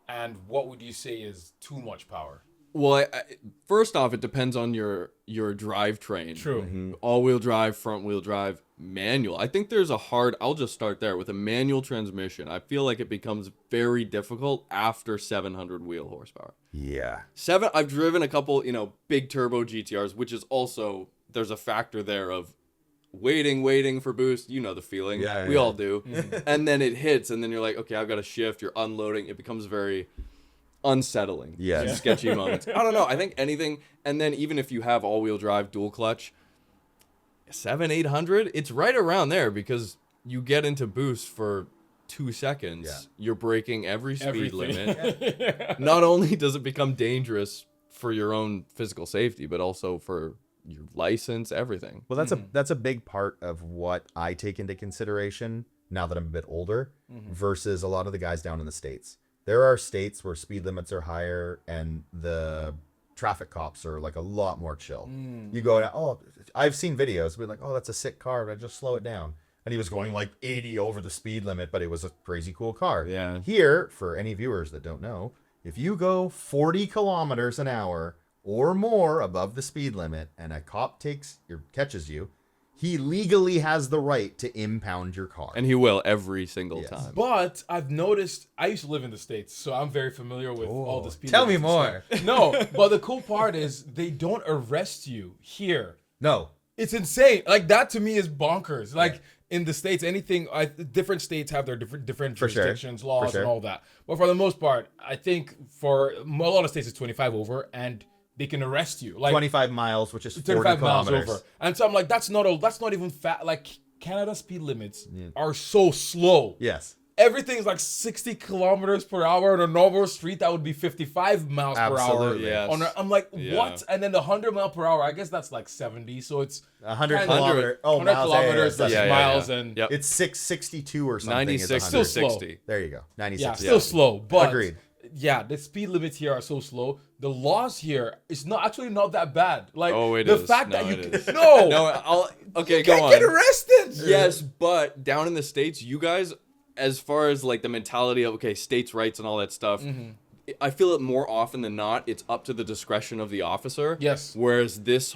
And what would you say is too much power? Well, first off, it depends on your drivetrain. True. All-wheel drive, front-wheel drive, manual. I think there's I'll just start there with a manual transmission. I feel like it becomes very difficult after 700 wheel horsepower. Yeah. I've driven a couple, big turbo GTRs, which is also, there's a factor there of waiting for boost. You know the feeling. Yeah, we yeah. all do. And then it hits, and then you're like, okay, I've got to shift. You're unloading. It becomes very unsettling. Yes. Some sketchy moments. I don't know. I think anything, and then even if you have all-wheel drive, dual clutch, 700-800, it's right around there because you get into boost for 2 seconds. Yeah. You're breaking every speed Everything. limit. Not only does it become dangerous for your own physical safety, but also for your license, everything. Well, that's a big part of what I take into consideration now that I'm a bit older versus a lot of the guys down in the States. There are states where speed limits are higher and the traffic cops are like a lot more chill. You go, I've seen videos where like, oh, that's a sick car, but I just slow it down. And he was going like 80 over the speed limit, but it was a crazy cool car. Yeah. Here, for any viewers that don't know, if you go 40 kilometers an hour or more above the speed limit and a cop catches you, he legally has the right to impound your car. And he will every single Yes. time. But I've noticed, I used to live in the States, so I'm very familiar with all the speed Tell me limits and more. stuff. No, but the cool part is they don't arrest you here. No. It's insane. Like, that to me is bonkers. Like, in the States, different states have their different For sure. jurisdictions, laws, For sure. and all that. But for the most part, I think for a lot of states, it's 25 over, and they can arrest you. Like, 25 miles, which is 40 35 miles kilometers. over. And so I'm like, that's not even fat. Like, Canada speed limits are so slow. Yes. Everything's like 60 kilometers per hour on a normal street. That would be 55 miles Absolutely. per hour. Yes. I'm like, Yeah. what? And then the 100 mile per hour, I guess that's like 70. So it's 100 kinda- kilometers. Oh, 100 miles. kilometers, Yeah, that's yeah, miles. yeah. And Yep. It's 662 or something. 96 Still to slow. 60. There you go. 96. yeah, still slow. But Agreed. yeah, the speed limits here are so slow. The laws here is not that bad. Like, Oh, it the is. fact No, that you it can, is. no, No, okay, you go can't on. get arrested. Yes, but down in the States, you guys, as far as like the mentality of, okay, states' rights and all that stuff, I feel it more often than not, it's up to the discretion of the officer. Yes. Whereas this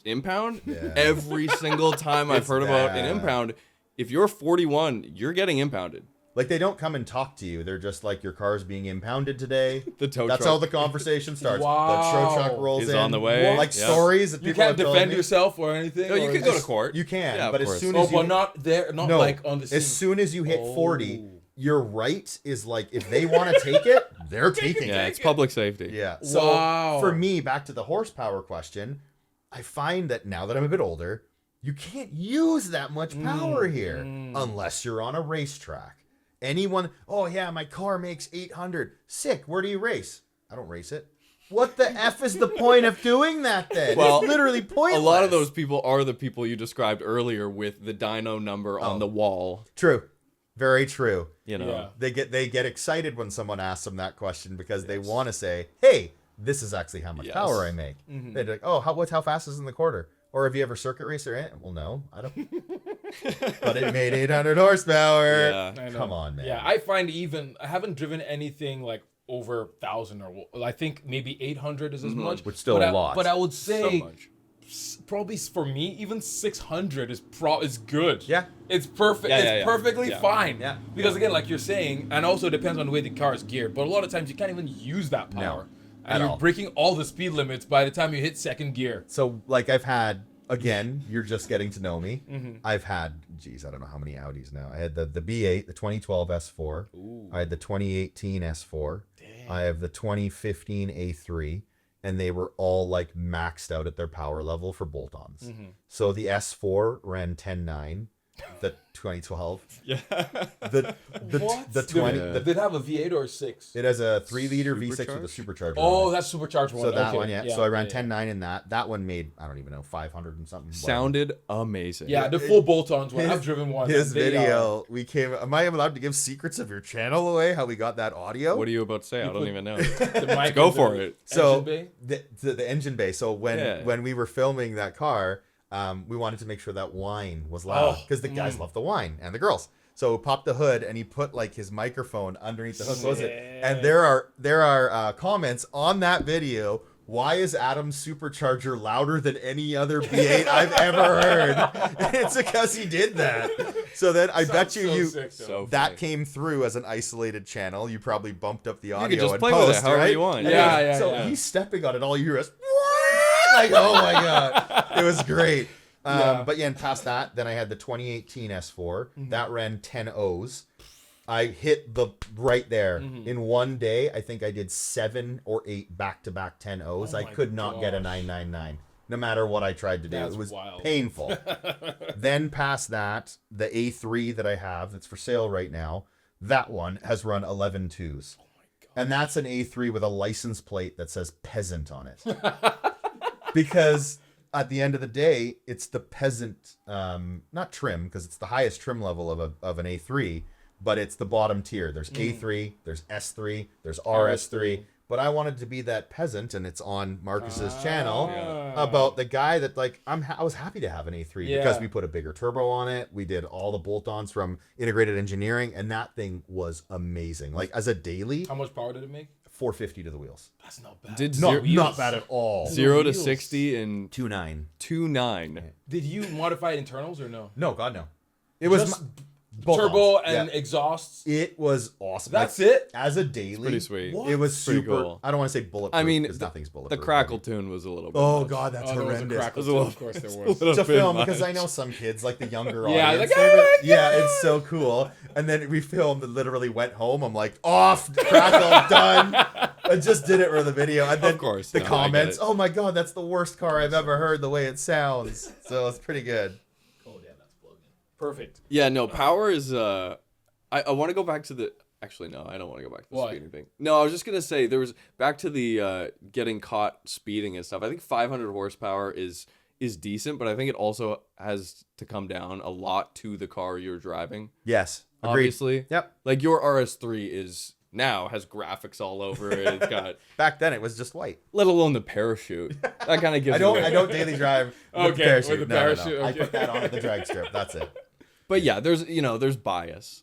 impound, every single time I've heard about an bad. impound, if you're 41, you're getting impounded. Like, they don't come and talk to you. They're just like, your car's being impounded today. The tow That's truck how the conversation starts. Wow. The tow truck rolls is in. on the way. Like, Yeah. stories that You people can't have told defend me. yourself or anything. No, you or can go to just- court. You can, Yeah, of but as course. soon Oh, as you... but not there, not No, like on the scene. as soon as you hit 40, your right is like, if they want to take it, they're taking Yeah, it. it's public safety. Yeah. So Wow. for me, back to the horsepower question, I find that now that I'm a bit older, you can't use that much power here unless you're on a racetrack. Anyone, oh yeah, my car makes 800. Sick. Where do you race? I don't race it. What the F is the point of doing that then? Well, it's literally pointless. A lot of those people are the people you described earlier with the dyno number on the wall. True. Very true. You know. Yeah. They get excited when someone asks them that question because they want to say, hey, this is actually how much Yes. power I make. They're like, oh, how fast is it in the quarter? Or have you ever circuit racer in? Well, no, I don't. But it made 800 horsepower. Yeah. I know. Come on, man. Yeah, I find I haven't driven anything like over 1,000 or I think maybe 800 is as much. Which still but a lot. But I would So say much. probably for me even 600 is good. Yeah. It's perfect. Yeah, it's yeah, yeah. perfectly Yeah. fine. Yeah. Because again, like you're saying, and also it depends on the way the car is geared. But a lot of times you can't even use that power. at And you're all. breaking all the speed limits by the time you hit second gear. So, like, I've had, again, you're just getting to know me. I've had, geez, I don't know how many Audis now. I had the B8, the 2012 S4. I had the 2018 S4. I have the 2015 A3. and they were all like maxed out at their power level for bolt-ons. So the S4 ran 10.9, the 2012. Yeah. The What? the 20 Yeah. the, Did it have a V8 or a 6? it has a 3-liter V6 with a Supercharged? supercharger. Oh, on it. that's supercharged one. So that Okay. one, yeah. So I ran 10.9 in that. That one made, I don't even know, 500 and something. whatever. Sounded amazing. Yeah, the full bolt-ons one. I've driven one. His They, video, we came. Am I allowed to give secrets of your channel away? How we got that audio? What are you about to say? I don't put- even know. the mic Go in for the it. So engine bay? the engine bay. So when Yeah. we were filming that car, we wanted to make sure that whine was loud Oh, because the guys love the whine and the girls. So popped the hood and he put like his microphone underneath the hood. What was it? And there are comments on that video. Why is Adam's supercharger louder than any other V8 I've ever heard? It's because he did that. So then I bet Sounds you so sick, though. So that funny. came through as an isolated channel. You probably bumped up the You audio could just and play with it post, however right? you want. Yeah. So he's stepping on it. All you hear is like, oh my god, it was great. Yeah. But yeah, and past that, then I had the 2018 S4 that ran 10 O's. I hit the right there in one day. I think I did 7 or 8 back-to-back 10 O's. Oh I my could not get a gosh. 999, no matter what I tried to do. That's It was wild. painful. Then past that, the A3 that I have that's for sale right now, that one has run 11 twos. And that's an A3 with a license plate that says peasant on it. Because at the end of the day, it's the peasant, not trim, because it's the highest trim level of an A3, but it's the bottom tier. There's A3, there's S3, there's RS3. But I wanted to be that peasant, and it's on Marcus's channel about the guy that like I was happy to have an A3 because we put a bigger turbo on it. We did all the bolt-ons from Integrated Engineering, and that thing was amazing. Like as a daily, How much power did it make? 450 to the wheels. That's not bad. Did Not bad at all. 0 to wheels. 60 in 2.9. 2.9. Did you modify internals or no? No, God no. It was Just bolt-ons. turbo and Yeah. exhausts. It was awesome. That's Like, it. as a daily. Pretty sweet. What? It was Pretty super. cool. I don't want to say bulletproof. I mean, because nothing's The bulletproof. crackle tune was a little bit. Oh much. god, that's There was a horrendous. crackle It was a little- too, of course there a was. little To bit film because much. I know some kids like the younger Yeah, audience. like, they "Ah, yeah, it's so cool. And then we filmed and literally went home. I'm like, off, crackle, done. I just did it for the video. And then Of course, the no, I get comments, it. oh my god, that's the worst car I've ever heard the way it sounds. So it's pretty good. Oh damn, that's plugged in. Perfect. Yeah, no, power is I want to go back to the actually no, I don't want to go back to the Why? speeding thing. No, I was just going to say there was back to the getting caught speeding and stuff. I think 500 horsepower is decent, but I think it also has to come down a lot to the car you're driving. Yes. Agreed. Obviously. Yep. Like your RS3 is now has graphics all over it. It's got Back then it was just white. let alone the parachute. That kind of gives I don't it away. I don't daily drive with Okay, the parachute. with the No, parachute, I okay. put that on at the drag strip. That's it. But yeah, there's bias.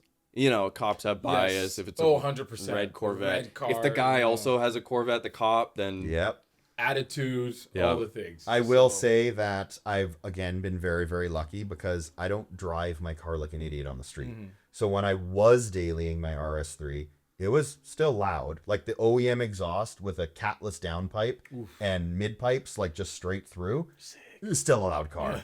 Cops have bias Yes. if it's a 100%. red Corvette. Red car, if the guy you know. also has a Corvette, the cop, then Yep. Attitudes, Yeah. all the things. I will So- say that I've again been very, very lucky because I don't drive my car like an idiot on the street. So when I was dailying my RS3, it was still loud. Like the OEM exhaust with a catless downpipe and mid pipes, like just straight through. It was still a loud car.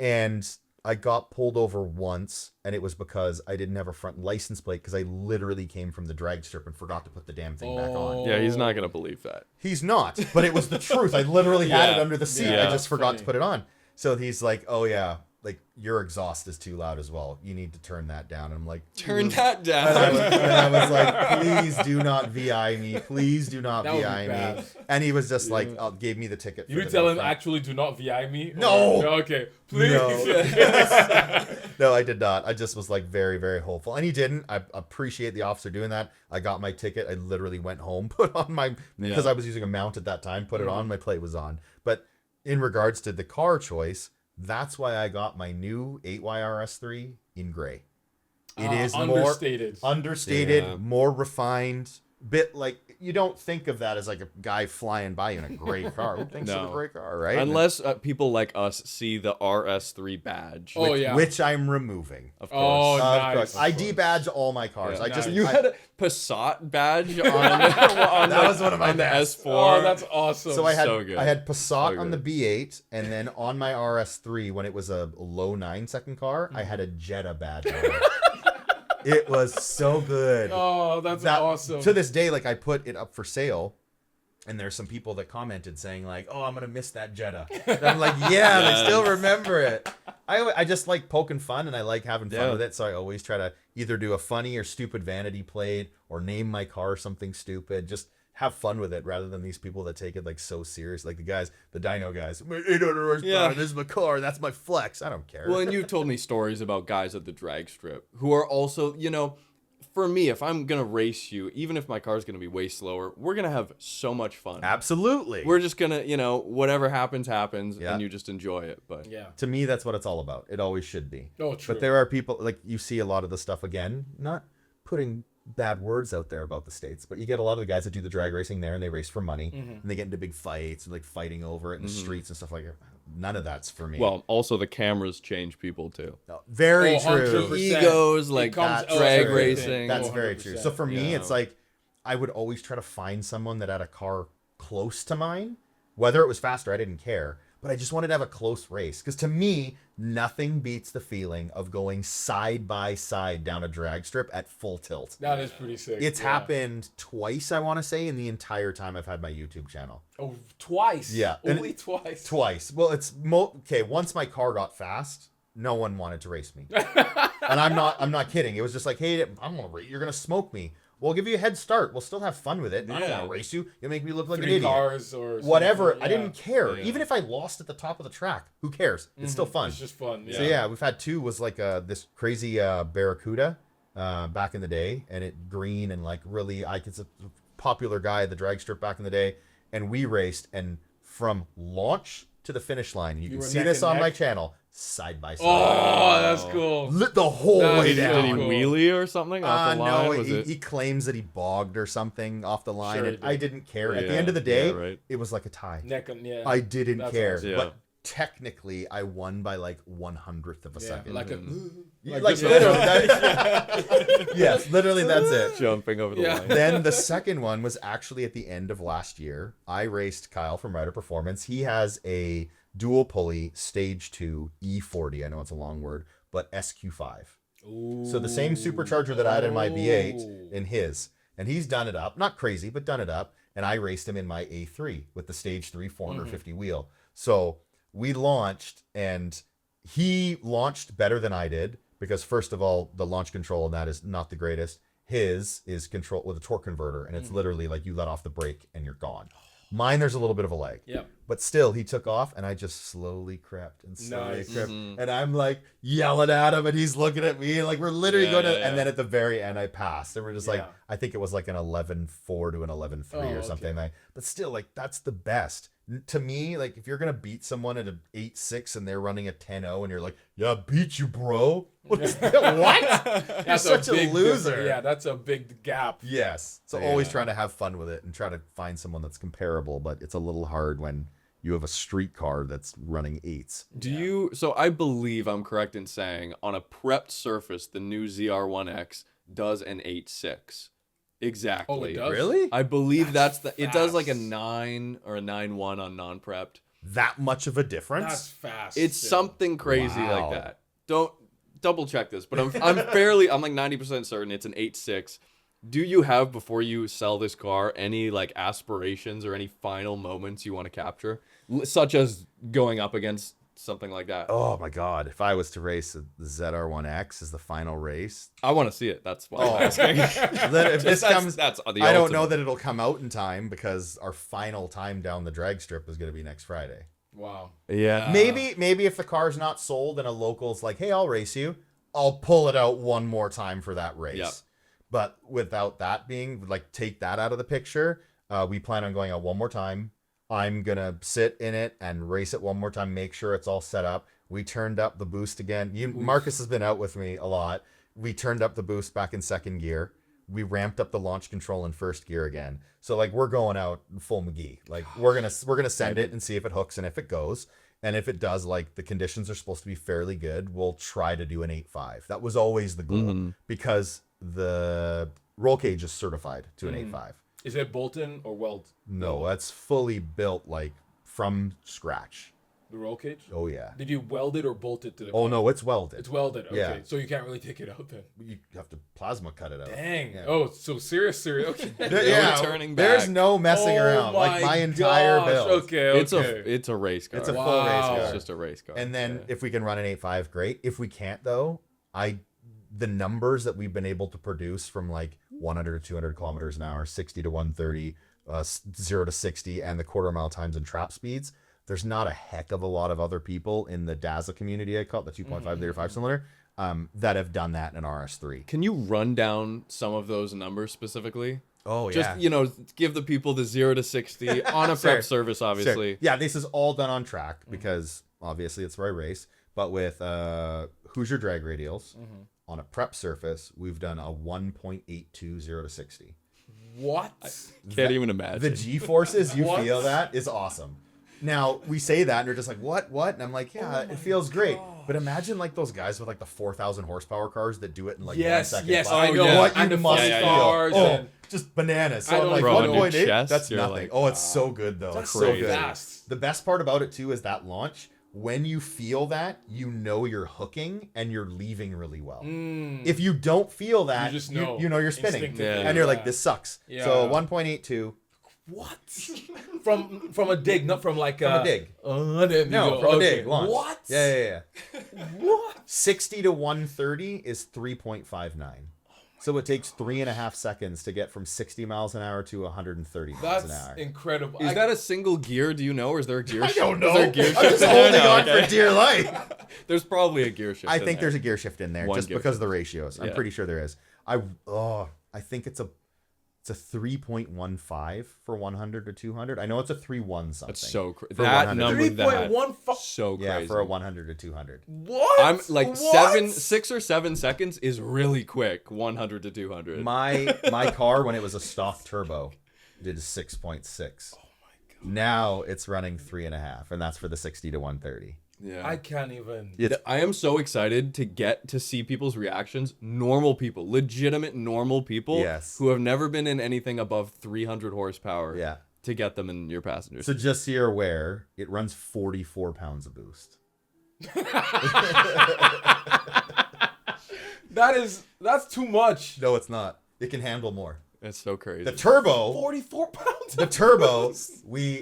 And I got pulled over once, and it was because I didn't have a front license plate because I literally came from the drag strip and forgot to put the damn thing back on. yeah, he's not gonna believe that. He's not, but it was the truth. I literally had it Yeah. under the seat. Yeah. I just forgot Funny. to put it on. So he's like, "Oh yeah, like your exhaust is too loud as well. You need to turn that down." And I'm like, Turn that and I was, down. and I was like, "Please do not VI me. Please do not That would be VI me." bad. And he was just like, gave me the ticket. You for the tell him no front. actually do not VI me? No. Or- okay, please. No. No, I did not. I just was like very, very hopeful. And he didn't. I appreciate the officer doing that. I got my ticket. I literally went home, put on my, because Yeah. I was using a mount at that time, put it on, my plate was on. But in regards to the car choice, that's why I got my new 8YRS3 in gray. It is understated. more understated, Yeah. more refined, bit like, you don't think of that as like a guy flying by you in a gray car. Who thinks of a No. gray car, right? Unless people like us see the RS3 badge. Oh, yeah. Which I'm removing. Of Oh, course. Of nice. course. I debadge all my cars. Yeah. I just Nice. You I- had a Passat badge on That was one of my on the best. S4. Oh, that's awesome. so I had so good. I had Passat So on the good. B8, and then on my RS3 when it was a low 9-second car, I had a Jetta badge on it. It was so good. Oh, that's That- awesome. To this day, like I put it up for sale, And there's some people that commented saying like, "Oh, I'm gonna miss that Jetta." And I'm like, "Yeah, I still remember it." I just like poking fun and I like having fun with it, so I always try to either do a funny or stupid vanity plate or name my car something stupid. Just have fun with it rather than these people that take it like so serious, like the dyno guys. 800 horsepower. This is my car. That's my flex. I don't care. Well, and you've told me stories about guys at the drag strip who are also, you know, for me, if I'm going to race you, even if my car's going to be way slower, we're going to have so much fun. Absolutely. We're just going to, you know, whatever happens, and you just enjoy it. But to me, that's what it's all about. It always should be. Oh, true. But there are people, like you see a lot of the stuff, again, not putting bad words out there about the States, but you get a lot of the guys that do the drag racing there and they race for money and they get into big fights and like fighting over it in the streets and stuff like that. None of that's for me. Well, also the cameras change people too. No, very true. 100%. Egos, like drag racing. That's very true. So for me, it's like I would always try to find someone that had a car close to mine. Whether it was faster, I didn't care. But I just wanted to have a close race. Because to me, nothing beats the feeling of going side by side down a drag strip at full tilt. That is pretty sick. It's happened twice, I want to say, in the entire time I've had my YouTube channel. Oh, twice? Yeah. Only twice? Twice. Well, it's... okay, once my car got fast, no one wanted to race me. And I'm not kidding. It was just like, hey, I'm going to race. You're going to smoke me. We'll give you a head start. We'll still have fun with it. I don't want to race you. You'll make me look like an idiot. Cars or whatever. I didn't care. Even if I lost at the top of the track, who cares? It's still fun. It's just fun. Yeah. So yeah, we've had two. Was like this crazy Barracuda back in the day, and it green and like really, it's a popular guy at the drag strip back in the day, and we raced, and from launch to the finish line, you can see this on my channel. Side by side. Oh, that's cool. Lit the whole way down. Did he wheelie or something off the line? No, he claims that he bogged or something off the line, Sure and I didn't care. At the end of the day, it was like a tie. I didn't care. Awesome. But technically, I won by like 1/100th of a second. Like literally. Yes, literally that's it. Jumping over the line. Then the second one was actually at the end of last year. I raced Kyle from Rider Performance. He has a dual pulley stage 2 E40. I know it's a long word, but SQ5. Ooh. So the same supercharger that I had in my V8 in his, and he's done it up, not crazy, but done it up. And I raced him in my A3 with the stage 3 450 wheel. So we launched, and he launched better than I did because first of all, the launch control on that is not the greatest. His is controlled with a torque converter, and it's literally like you let off the brake and you're gone. Mine, there's a little bit of a lag. Yep. But still, he took off, and I just slowly crept and slowly crept. And I'm like yelling at him, and he's looking at me, and like we're literally going to. And then at the very end, I passed, and we're just like, I think it was like an 11.4 to an 11.3 or something. Like, but still, like that's the best to me. Like if you're gonna beat someone at an 8.6 and they're running a 10.0, and you're like, yeah, beat you, bro. What? You're such a loser. Yeah, that's a big gap. Yes. So always trying to have fun with it and try to find someone that's comparable, but it's a little hard when you have a street car that's running 8s. Do you? So I believe I'm correct in saying on a prepped surface, the new ZR1X does an 8.6. Exactly. Oh, it does? Really? I believe that's the. It does like a 9 or a 9.1 on non-prepped. That much of a difference? That's fast. It's something crazy Wow. like that. Don't double check this, but I'm I'm like 90% certain it's an 8.6. Do you have, before you sell this car, any like aspirations or any final moments you want to capture, such as going up against something like that? Oh my God! If I was to race the ZR1X as the final race, I want to see it. That's why I'm asking. if this comes, that's the I don't ultimate. know that it'll come out in time because our final time down the drag strip is going to be next Friday. Wow. Yeah. Maybe if the car's not sold and a local's like, hey, I'll race you, I'll pull it out one more time for that race. Yep. But without that being, like, take that out of the picture, we plan on going out one more time. I'm going to sit in it and race it one more time, make sure it's all set up. We turned up the boost again. Marcus has been out with me a lot. We turned up the boost back in second gear. We ramped up the launch control in first gear again. So like we're going out full McGee. Like we're gonna send it and see if it hooks and if it goes. And if it does, like the conditions are supposed to be fairly good, we'll try to do an 8.5. That was always the goal because the roll cage is certified to an 8.5. Is it Bolton or Weld? No, that's fully built like from scratch. The roll cage? Oh yeah. Did you weld it or bolt it to the Oh car? no, it's welded. It's welded. Okay. Yeah. So you can't really take it out then. You have to plasma cut it out. Dang. Yeah. Oh, so serious. Okay. Yeah, turning there's back. no messing around. Like my entire gosh. build. Okay. It's a race car. It's a full Wow. race car. It's just a race car. And then Okay. if we can run an 8.5, great. If we can't though, the numbers that we've been able to produce from like 100 to 200 kilometers an hour, 60 to 130, 0 to 60, and the quarter mile times and trap speeds, there's not a heck of a lot of other people in the Daza community, I call it, the 2.5 liter 5-cylinder, that have done that in an RS3. Can you run down some of those numbers specifically? Oh, Just, give the people the 0 to 60 on a prep service, obviously. Sure. Yeah, this is all done on track because obviously it's where I race. But with Hoosier drag radials on a prep surface, we've done a 1.82 0 to 60. What? Can't even imagine. The G-forces, you What? feel that is awesome. Now, we say that and you're just like, what? And I'm like, yeah, it feels great. But imagine like those guys with like the 4,000 horsepower cars that do it in like 1 second. Yes, flat. I know. yeah. What And you the must funny feel. cars. Oh, And just bananas. I So I'm don't like, know. Bro, on your 1.8, chest, that's you're nothing. like, Oh, it's so good though. that's It's so so good. fast. The best part about it too is that launch. When you feel that, you know you're hooking and you're leaving really well. If you don't feel that, You just you know. know you're spinning. Instinctively. And you're like, Yeah. this sucks. Yeah. So 1.82. What? from a dig, not from like From a dig. Then you No, go, from a okay. dig. Launch. What? Yeah. What? 60 60 to 130 is 3.59. So it takes 3.5 seconds to get from 60 miles an hour to 130 miles That's an hour. incredible. Is that a single gear? Do you know, or is there a gear? I don't know. Is there a gear I'm shift just in there? holding No, on okay. for dear life. There's probably a gear shift. I in think there. there's a gear shift in there One just gear because of the ratios. I'm Yeah. pretty sure there is. I think it's a 3.15 for 100 to 200. I know it's a 3.1 something. That's so crazy. For That 100. number, that 3.15. so crazy. Yeah, for a 100 to 200. What? I'm like What? 6 or 7 seconds is really quick. 100 to 200. My car when it was a stock turbo did 6.6. Oh my god. Now it's running 3.5, and that's for the 60 to 130. Yeah. I can't even. I am so excited to get to see people's reactions. Normal people, legitimate normal people, Yes. who have never been in anything above 300 horsepower. Yeah. To get them in your passengers. So just so you're aware, it runs 44 pounds of boost. That's too much. No, it's not. It can handle more. It's so crazy. The turbo, 44 pounds. the turbo,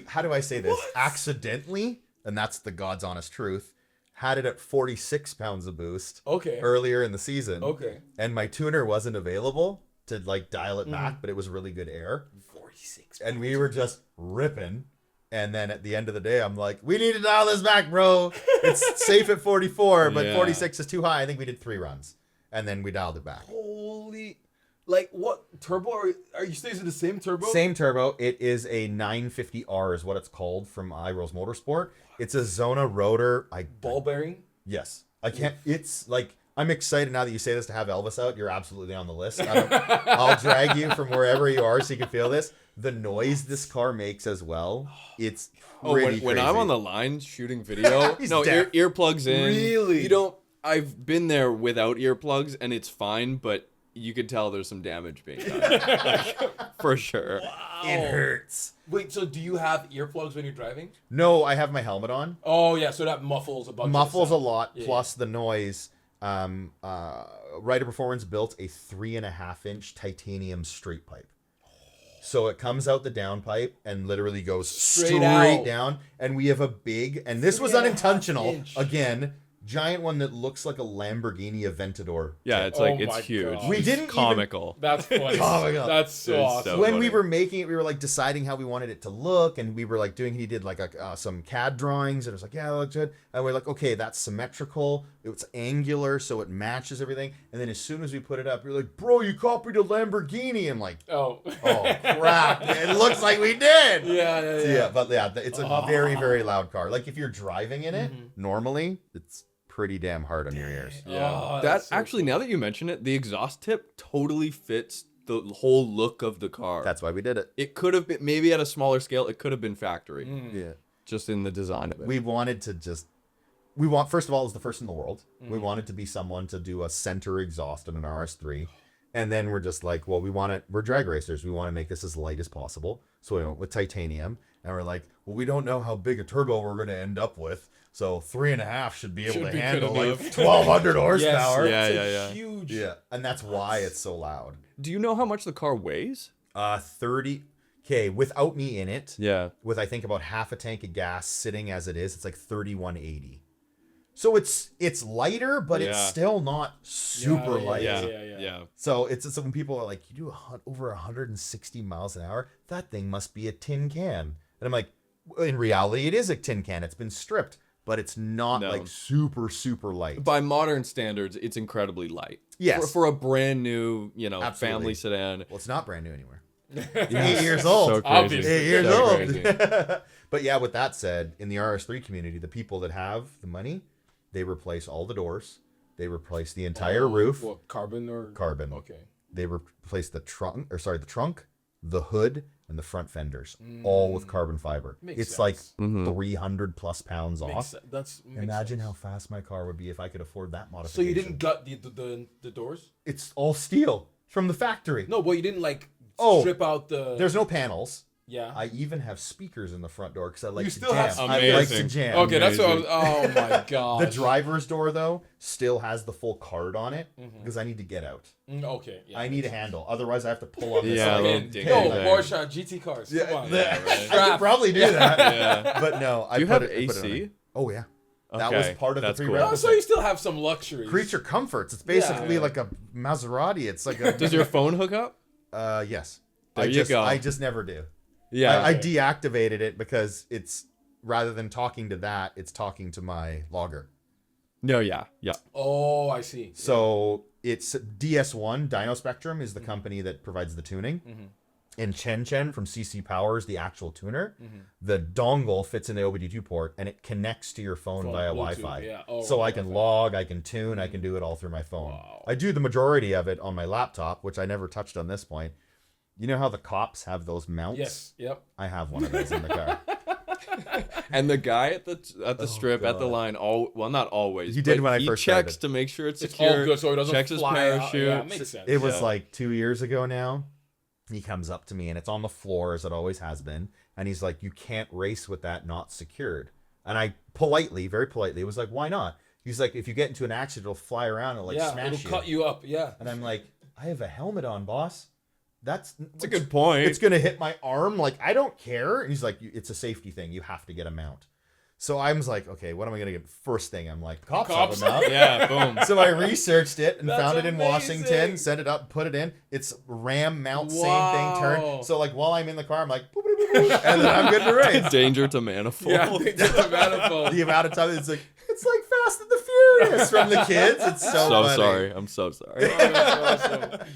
how do I say this? Accidentally, and that's the God's honest truth, had it at 46 pounds of boost Okay. earlier in the season. Okay. And my tuner wasn't available to like dial it back, but it was really good air. 46. And we were just ripping. And then at the end of the day, I'm like, we need to dial this back, bro. It's safe at 44, but Yeah. 46 is too high. I think we did 3 runs. And then we dialed it back. Holy. Like what turbo are you using the same turbo? Same turbo. It is a 950R is what it's called from iRose Motorsport. It's a Zona rotor. Ball bearing. Yes. I can't. It's like, I'm excited now that you say this to have Elvis out. You're absolutely on the list. I'll drag you from wherever you are so you can feel this. The noise this car makes as well. It's pretty when I'm crazy. on the line shooting video, He's no deaf. earplugs in. Really? You don't. I've been there without earplugs and it's fine, but you could tell there's some damage being done. Like, for sure. It hurts. Wait, so do you have earplugs when you're driving? No, I have my helmet on. Oh yeah, so that muffles a bunch. Muffles a of lot, Yeah, plus the noise. Rider Performance built a 3.5-inch titanium straight pipe. So it comes out the downpipe and literally goes straight out. down. And we have a big, and this was 3.5 unintentional, inch. again, giant one that looks like a Lamborghini Aventador. Yeah, it's Oh like my it's huge. God. We It's didn't even- comical. That's funny. Oh my God. That's so It's awesome. so- When we funny. were making it, we were like deciding how we wanted it to look, and we were like he did like some CAD drawings, and it was like, yeah, that looks good. And we're like, okay, that's symmetrical, it's angular, so it matches everything. And then as soon as we put it up, you're like, bro, you copied a Lamborghini. I'm like, Oh. oh crap, it looks like we did. Yeah. But it's a very, very loud car. Like if you're driving in it, normally, it's pretty damn hard on your ears. Yeah. Oh, that that's so actually, now that you mention it, the exhaust tip totally fits the whole look of the car. That's why we did it. It could have been, maybe at a smaller scale, it could have been factory. Yeah. Just in the design of it. We wanted to first of all, it was the first in the world. We wanted to be someone to do a center exhaust in an RS3. And then we're just like, well, we're drag racers. We want to make this as light as possible. So we went with titanium. And we're like, well, we don't know how big a turbo we're going to end up with. So 3.5 should be able Should to be handle good like enough. 1,200 horsepower. Yeah, it's yeah, a yeah. Huge. Yeah, and that's why it's so loud. Do you know how much the car weighs? 30. Okay, without me in it, Yeah. with I think about half a tank of gas sitting as it is, it's like 3,180. So it's lighter, but it's Yeah. still not super light. Yeah. So it's when people are like, you do over 160 miles an hour, that thing must be a tin can. And I'm like, in reality, it is a tin can. It's been stripped, but it's not No. like super light. By modern standards, it's incredibly light. Yes. For a brand new, Absolutely. family sedan. Well, it's not brand new anywhere. 8 years old. So crazy. Obviously. 8 years So old. crazy. But yeah, with that said, in the RS3 community, the people that have the money, they replace all the doors. They replace the entire roof. What, carbon or Carbon. Okay. They replace the trunk, the hood, and the front fenders, all with carbon fiber. Makes It's sense. like Mm-hmm. 300 plus pounds Makes off. sense. Makes Imagine sense. how fast my car would be if I could afford that So modification. you didn't gut the doors? It's all steel from the factory. No, but you didn't like Oh, strip out the. There's no panels. Yeah. I even have speakers in the front door because I like You to still jam. have I like to Amazing. jam. Okay, that's what I was. Amazing. Oh my god. The driver's door though still has the full card on it because I need to get out. Okay. Yeah. I need a handle, otherwise I have to pull on this. Yeah, like, little Again, ding yo, ding. Porsche GT cars. Yeah, Come on. Yeah, right. I could probably do that. Yeah. But no, I Do you put have it, I put it on AC? it. Oh yeah, that was Okay, part of that's the cool. Oh, prerequisite. so you still have some luxuries. Creature comforts. It's basically Yeah. like a Maserati. It's like a. Does your phone hook up? Yes. There you go. I just never do. Yeah. I deactivated it because it's rather than talking to that, it's talking to my logger. No, yeah. Oh, I see. So it's DS1 Dyno Spectrum is the company that provides the tuning. And Chen from CC Power is the actual tuner. The dongle fits in the OBD2 port and it connects to your phone via Bluetooth, Wi-Fi. yeah. Oh, So I can Wi-Fi. log, I can tune, I can do it all through my phone. Wow. I do the majority of it on my laptop, which I never touched on this point. You know how the cops have those mounts? Yes. Yep. I have one of those in the car. And the guy at the strip at the God. line, not always. He did but when I he first checks started. to make sure it's It's secure. all good, so it doesn't checks his fly out. parachute. Yeah, it makes sense. It was Yeah. like 2 years ago now. He comes up to me and it's on the floor as it always has been. And he's like, you can't race with that not secured. And I very politely was like, why not? He's like, if you get into an accident, it'll fly around and yeah, smash it'll cut you up. Yeah. And I'm like, I have a helmet on, boss. That's That's a good point. It's gonna hit my arm. Like, I don't care. And he's like, it's a safety thing. You have to get a mount. So I was like, okay, what am I gonna get? First thing, I'm like, cops have a mount. Yeah, boom. So I researched it and That's found it in amazing. Washington, sent it up, put it in. It's RAM mount, same Wow. thing, turn. So like while I'm in the car, I'm like, boop, boop, boop, boop, and then I'm good to race. Danger to manifold. Yeah. That's a manifold. The amount of time it's like Fast and the Furious from the kids. It's so funny. sorry. I'm so sorry.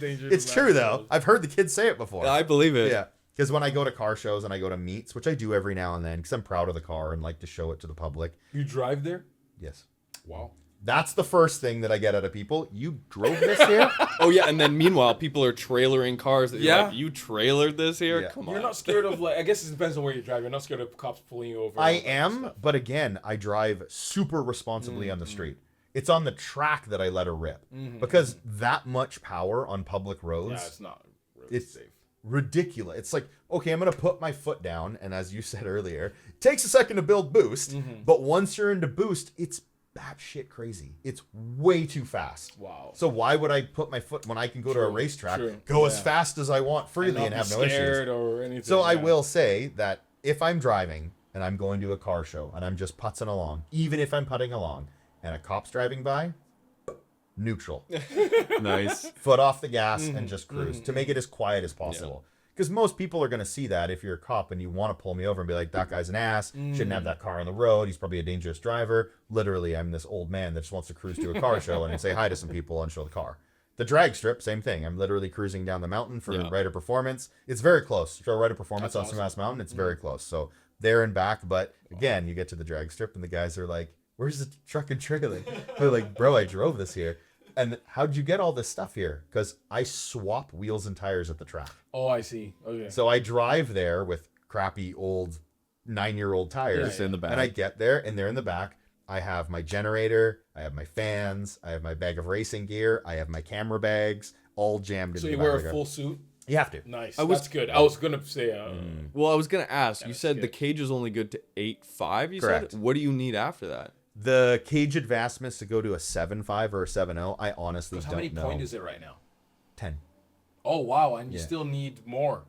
It's true though. I've heard the kids say it before. I believe it. Yeah. Because when I go to car shows and I go to meets, which I do every now and then, because I'm proud of the car and like to show it to the public. You drive there? Yes. Wow. That's the first thing that I get out of people. You drove this here? Oh yeah, and then meanwhile, people are trailering cars. That Yeah. you're like, you trailered this here? Yeah. Come on. You're not scared of like. I guess it depends on where you drive. You're not scared of cops pulling you over. I all that am, stuff. but again, I drive super responsibly on the street. It's on the track that I let her rip. Because that much power on public roads, Yeah, it's not really it's safe. ridiculous. It's like, okay, I'm going to put my foot down. And as you said earlier, it takes a second to build boost. But once you're into boost, it's batshit crazy. It's way too fast. Wow. So why would I put my foot when I can go to a True, racetrack, true, go as yeah. fast as I want freely and not have be no issues? scared or anything. So I yeah. will say that if I'm driving and I'm going to a car show and I'm just putzing along, even if I'm putting along and a cop's driving by, neutral. Nice. Foot off the gas and just cruise to make it as quiet as possible. Because most people are going to see that if you're a cop and you want to pull me over and be like, that guy's an ass, shouldn't have that car on the road, he's probably a dangerous driver. Literally, I'm this old man that just wants to cruise to a car show and say hi to some people and show the car. The drag strip, same thing. I'm literally cruising down the mountain for Rider Performance. It's very close. Show Rider Performance That's on awesome. Sumas Mountain, it's very close. So there and back. But again, you get to the drag strip and the guys are like, where's the truck and trailer? They're like, bro, I drove this here. And how'd you get all this stuff here? Because I swap wheels and tires at the track. Oh, I see. Okay. So I drive there with crappy old 9-year-old tires. Just in the back. And I get there and they're in the back. I have my generator, I have my fans, I have my bag of racing gear, I have my camera bags, all jammed in So the you back wear of a the car. full suit? You have to. Nice. was- That's good. I was gonna say. Well, I was gonna ask. You That's said good. the cage is only good to 8.5. You Correct. said. What do you need after that? The cage advancements to go to a 7.5 or a 7.0, I honestly How don't many know. points is it right now? 10. Oh wow, and you Yeah. still need more,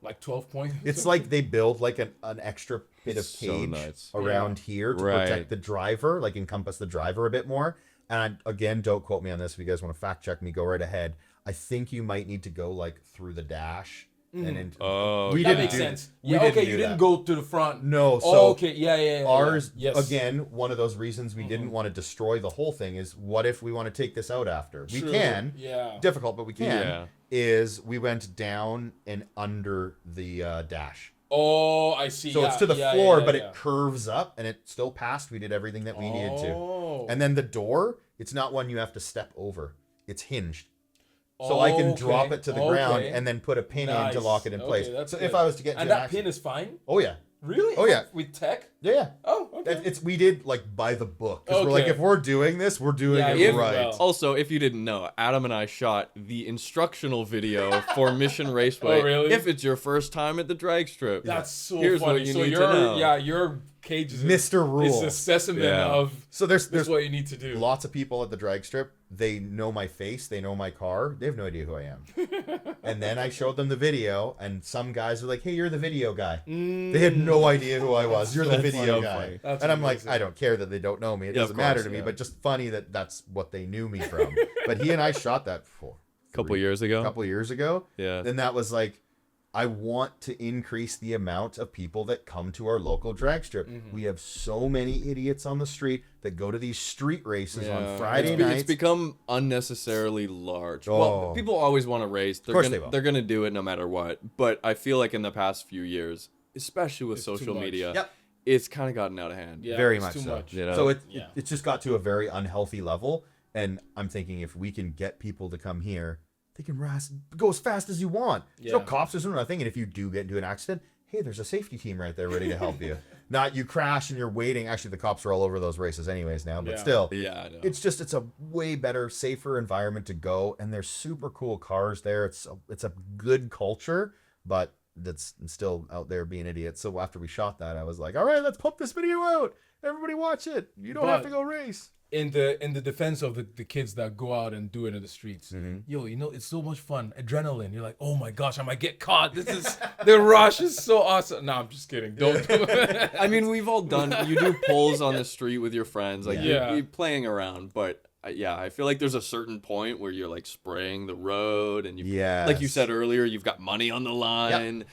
like 12 points. It's like they build like an extra bit of So cage nuts. around here to Right. protect the driver, like encompass the driver a bit more. And again, don't quote me on this. If you guys want to fact check me, go right ahead. I think you might need to go like through the dash and into. Oh, We that didn't makes do- sense. we Yeah, didn't okay, do you didn't that. go to the front. No, so Oh, okay, yeah. ours Yes. again. One of those reasons we didn't want to destroy the whole thing is what if we want to take this out after? We True. can. Yeah. Difficult, but we can. Yeah. Is we went down and under the dash. Oh, I see. So yeah, it's to the yeah, floor, yeah, but yeah. it curves up and it still passed. We did everything that we needed to. Oh. And then the door, it's not one you have to step over. It's hinged. So I can drop it to the ground Okay. and then put a pin in Nice. to lock it in place. Okay, that's So good. if I was to get and to that pin is fine. oh yeah. Really? Oh, yeah. With tech? Yeah. Oh, okay. It's we did like by the book. Because we're like, Okay. if we're doing this, we're doing Yeah, it if- right. well. Also, if you didn't know, Adam and I shot the instructional video for Mission Raceway. Oh, really? If it's your first time at the drag strip, That's so Here's funny. what you so need to your know. your cage is Mr. It's Rules. a specimen Yeah. of So this there's is what you need to do. lots of people at the drag strip. They know my face. They know my car. They have no idea who I am. And then I showed them the video, and some guys were like, "Hey, you're the video guy." They had no idea who I was. You're the so video funny. guy. Funny. That's And I'm amazing. like, I don't care that they don't know me. It Yeah, of doesn't matter course, to me. yeah. But just funny that that's what they knew me from. But he and I shot that for couple years ago. a couple years ago. Yeah. Then that was like, I want to increase the amount of people that come to our local drag strip. We have so many idiots on the street that go to these street races on Friday nights. It's become unnecessarily large. Oh. Well, people always want to race. They're course gonna, they will. They're going to do it no matter what. But I feel like in the past few years, especially with It's too social much. media, Yep. it's kind of gotten out of hand. Yeah, Very it's much too so. much. You know? So Yeah. it's just got to a very unhealthy level. And I'm thinking if we can get people to come here, they can go as fast as you want. There's no Yeah. cops, there's no nothing. And if you do get into an accident, hey, there's a safety team right there ready to help you. Not you crash and you're waiting. Actually, the cops are all over those races anyways now, but Yeah. still. Yeah, I know. It's a way better, safer environment to go, and there's super cool cars there. It's a good culture, but that's still out there being idiots. So after we shot that, I was like, all right, let's pump this video out. Everybody watch it. You don't have But- to go race. In the defense of the kids that go out and do it in the streets, yo, it's so much fun, adrenaline. You're like, oh my gosh, I might get caught. This is the rush is so awesome. No, I'm just kidding. Don't. I mean, we've all done. You do pulls on the street with your friends, like Yeah. you're playing around. But yeah, I feel like there's a certain point where you're like spraying the road, and you, Yes. like you said earlier, you've got money on the line.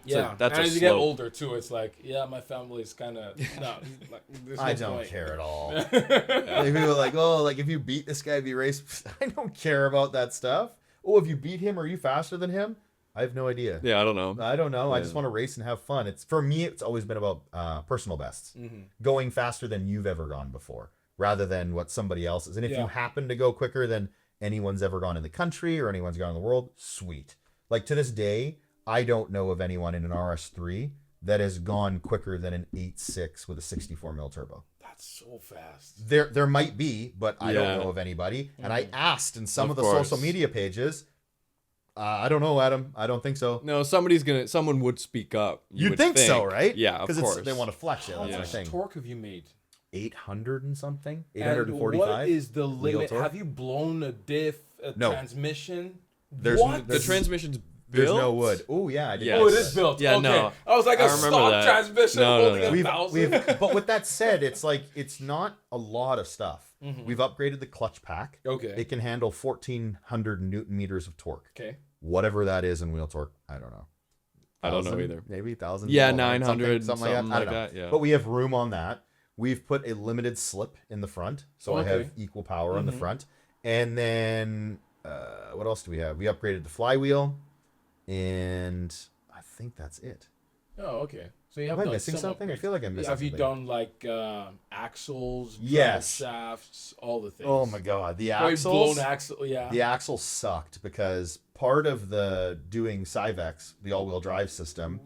Yeah, that's and a as you get slope. older too, it's like, yeah, my family is kind of no. Like, there's I no don't point. care at all. Like, people are like, oh, like if you beat this guy, if you race, I don't care about that stuff. Oh, if you beat him, are you faster than him? I have no idea. Yeah, I don't know. I don't know. I Yeah. just want to race and have fun. It's for me. It's always been about personal bests, going faster than you've ever gone before, rather than what somebody else is. And if Yeah. you happen to go quicker than anyone's ever gone in the country or anyone's gone in the world, sweet. Like to this day, I don't know of anyone in an RS3 that has gone quicker than an 8.6 with a 64 mil turbo. That's so fast. There might be, but I Yeah. don't know of anybody. And I asked in some Of of the course. social media pages. I don't know, Adam. I don't think so. No, someone would speak up. You You'd would think so, right? Yeah, of course. They want to flex it. How That's Yeah. the much thing. torque have you made? 800 and something? And 845? what is the wheel limit? torque? Have you blown a diff, a No. transmission? There's- what? The transmission's There's built? no wood. Oh, yeah. I did. Yes. Oh, it is built. Yeah, okay. no. I was like I a remember stock that. transmission No, holding no. a thousand. But with that said, it's like, it's not a lot of stuff. We've upgraded the clutch pack. Okay. It can handle 1,400 Newton meters of torque. Okay. Whatever that is in wheel torque, I don't know. I don't know 1,000, either. Maybe 1,000. Yeah, 1,200, 900, something like that. I don't know. like that, yeah. But we have room on that. We've put a limited slip in the front, so I Okay. have equal power on the front. And then what else do we have? We upgraded the flywheel, and I think that's it. Oh, okay. So you have Am I done missing some something? I upgrades. feel like I'm missing Have you something. done like axles, Yes. shafts, all the things? Oh my god, the Probably axles. blown axle. Yeah. The axle sucked because part of the doing Cyvex, the all-wheel drive system,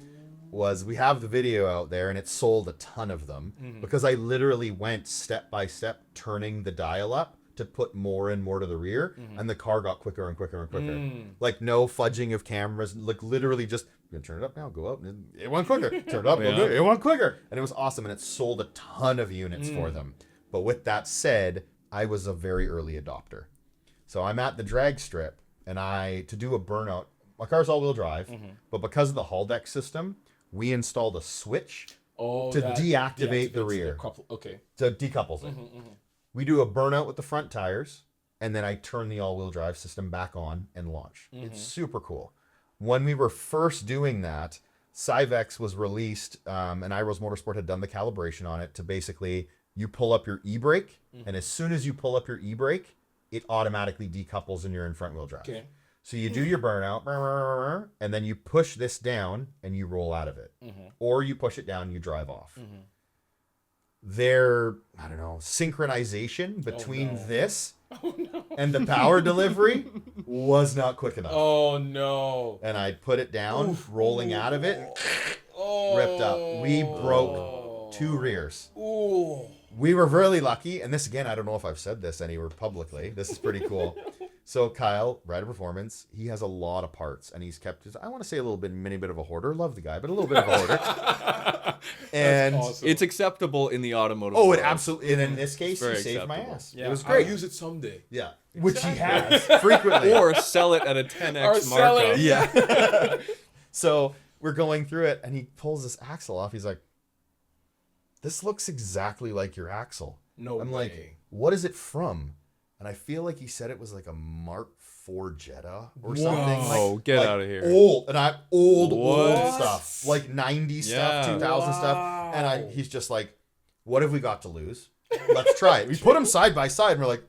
was we have the video out there and it sold a ton of them because I literally went step by step turning the dial up to put more and more to the rear, and the car got quicker and quicker and quicker. Like no fudging of cameras, like literally just you can turn it up now, go up, and it went quicker. Turn it up, go good, it went quicker, and it was awesome, and it sold a ton of units for them. But with that said, I was a very early adopter, so I'm at the drag strip, and to do a burnout. My car's all-wheel drive, but because of the hull deck system, we installed a switch to deactivate the rear. So it decouples it. We do a burnout with the front tires, and then I turn the all-wheel drive system back on and launch. It's super cool. When we were first doing that, Cyvex was released, and Iros Motorsport had done the calibration on it to basically, you pull up your e-brake, and as soon as you pull up your e-brake, it automatically decouples and you're in front-wheel drive. Okay. So you do your burnout, and then you push this down and you roll out of it. Or you push it down and you drive off. Their, I don't know, synchronization between this and the power delivery was not quick enough. Oh, no. And I put it down, rolling out of it, ripped up. We broke 2 rears. We were really lucky, and this, again, I don't know if I've said this anywhere publicly. This is pretty cool. So Kyle, Rider Performance, he has a lot of parts, and he's kept his, I want to say a little bit, mini bit of a hoarder. Love the guy, but a little bit of a hoarder. And awesome. It's acceptable in the automotive world. It absolutely, and in this case, he saved acceptable. My ass. Yeah. It was great. I'll use it someday. Yeah, which he has frequently. Or sell it at a 10x markup. Yeah. So we're going through it, and he pulls this axle off. He's like, this looks exactly like your axle. I'm like, what is it from? And I feel like he said it was like a Mark IV Jetta or something. Oh, get out of here. Old stuff. Like 90s stuff, 2000 stuff. And he's just like, what have we got to lose? Let's try it. We put them side by side, and we're like,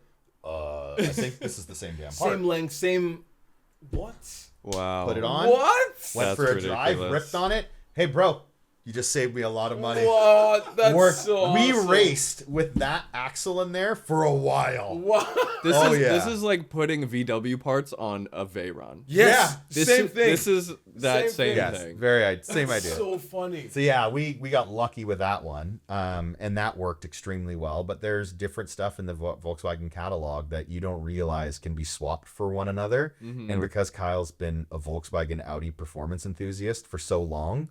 I think this is the same damn part. Same length, same... What? Wow. Put it on. What? Went for a drive, ripped on it. Hey, bro. You just saved me a lot of money. What? That's so awesome. We raced with that axle in there for a while. What? This is like putting VW parts on a Veyron. Yes. Yeah. Same thing. This is that same thing. Same idea. So funny. So yeah, we got lucky with that one, and that worked extremely well. But there's different stuff in the Volkswagen catalog that you don't realize can be swapped for one another. And because Kyle's been a Volkswagen Audi performance enthusiast for so long,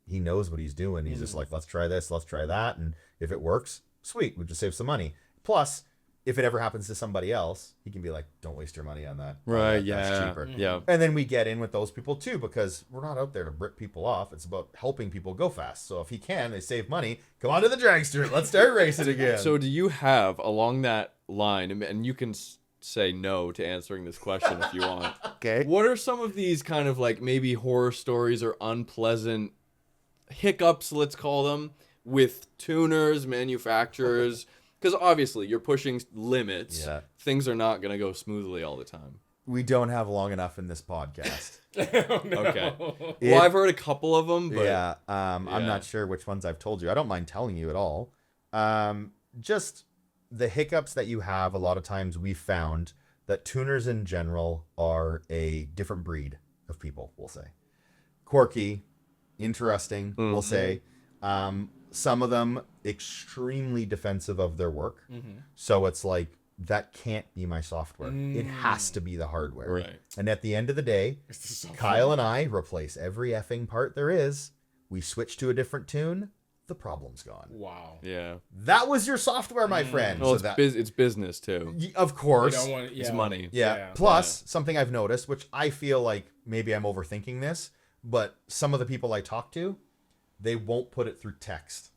he knows what he's doing. He's just like, let's try this, let's try that. And if it works, sweet, we just save some money. Plus, if it ever happens to somebody else, he can be like, don't waste your money on that. Right, That's cheaper. Yeah. And then we get in with those people too, because we're not out there to rip people off. It's about helping people go fast. So if he can, they save money. Come on to the dragster. Let's start racing again. So do you have, along that line, and you can say no to answering this question if you want. Okay. What are some of these kind of like maybe horror stories or unpleasant hiccups, let's call them, with tuners, manufacturers? Because obviously you're pushing limits. Yeah. Things are not going to go smoothly all the time. We don't have long enough in this podcast. Okay. Well, I've heard a couple of them, but yeah, I'm not sure which ones I've told you. I don't mind telling you at all. Just the hiccups that you have, a lot of times we found that tuners in general are a different breed of people, we'll say. Quirky, interesting, we'll say. Some of them extremely defensive of their work. So it's like, that can't be my software. It has to be the hardware. Right. And at the end of the day, Kyle and I replace every effing part there is. We switch to a different tune. The problem's gone. Wow. Yeah. That was your software, my friend. Well, So it's business too. of course. It's money. Yeah. Plus, something I've noticed, which I feel like maybe I'm overthinking this, but some of the people I talk to, they won't put it through text.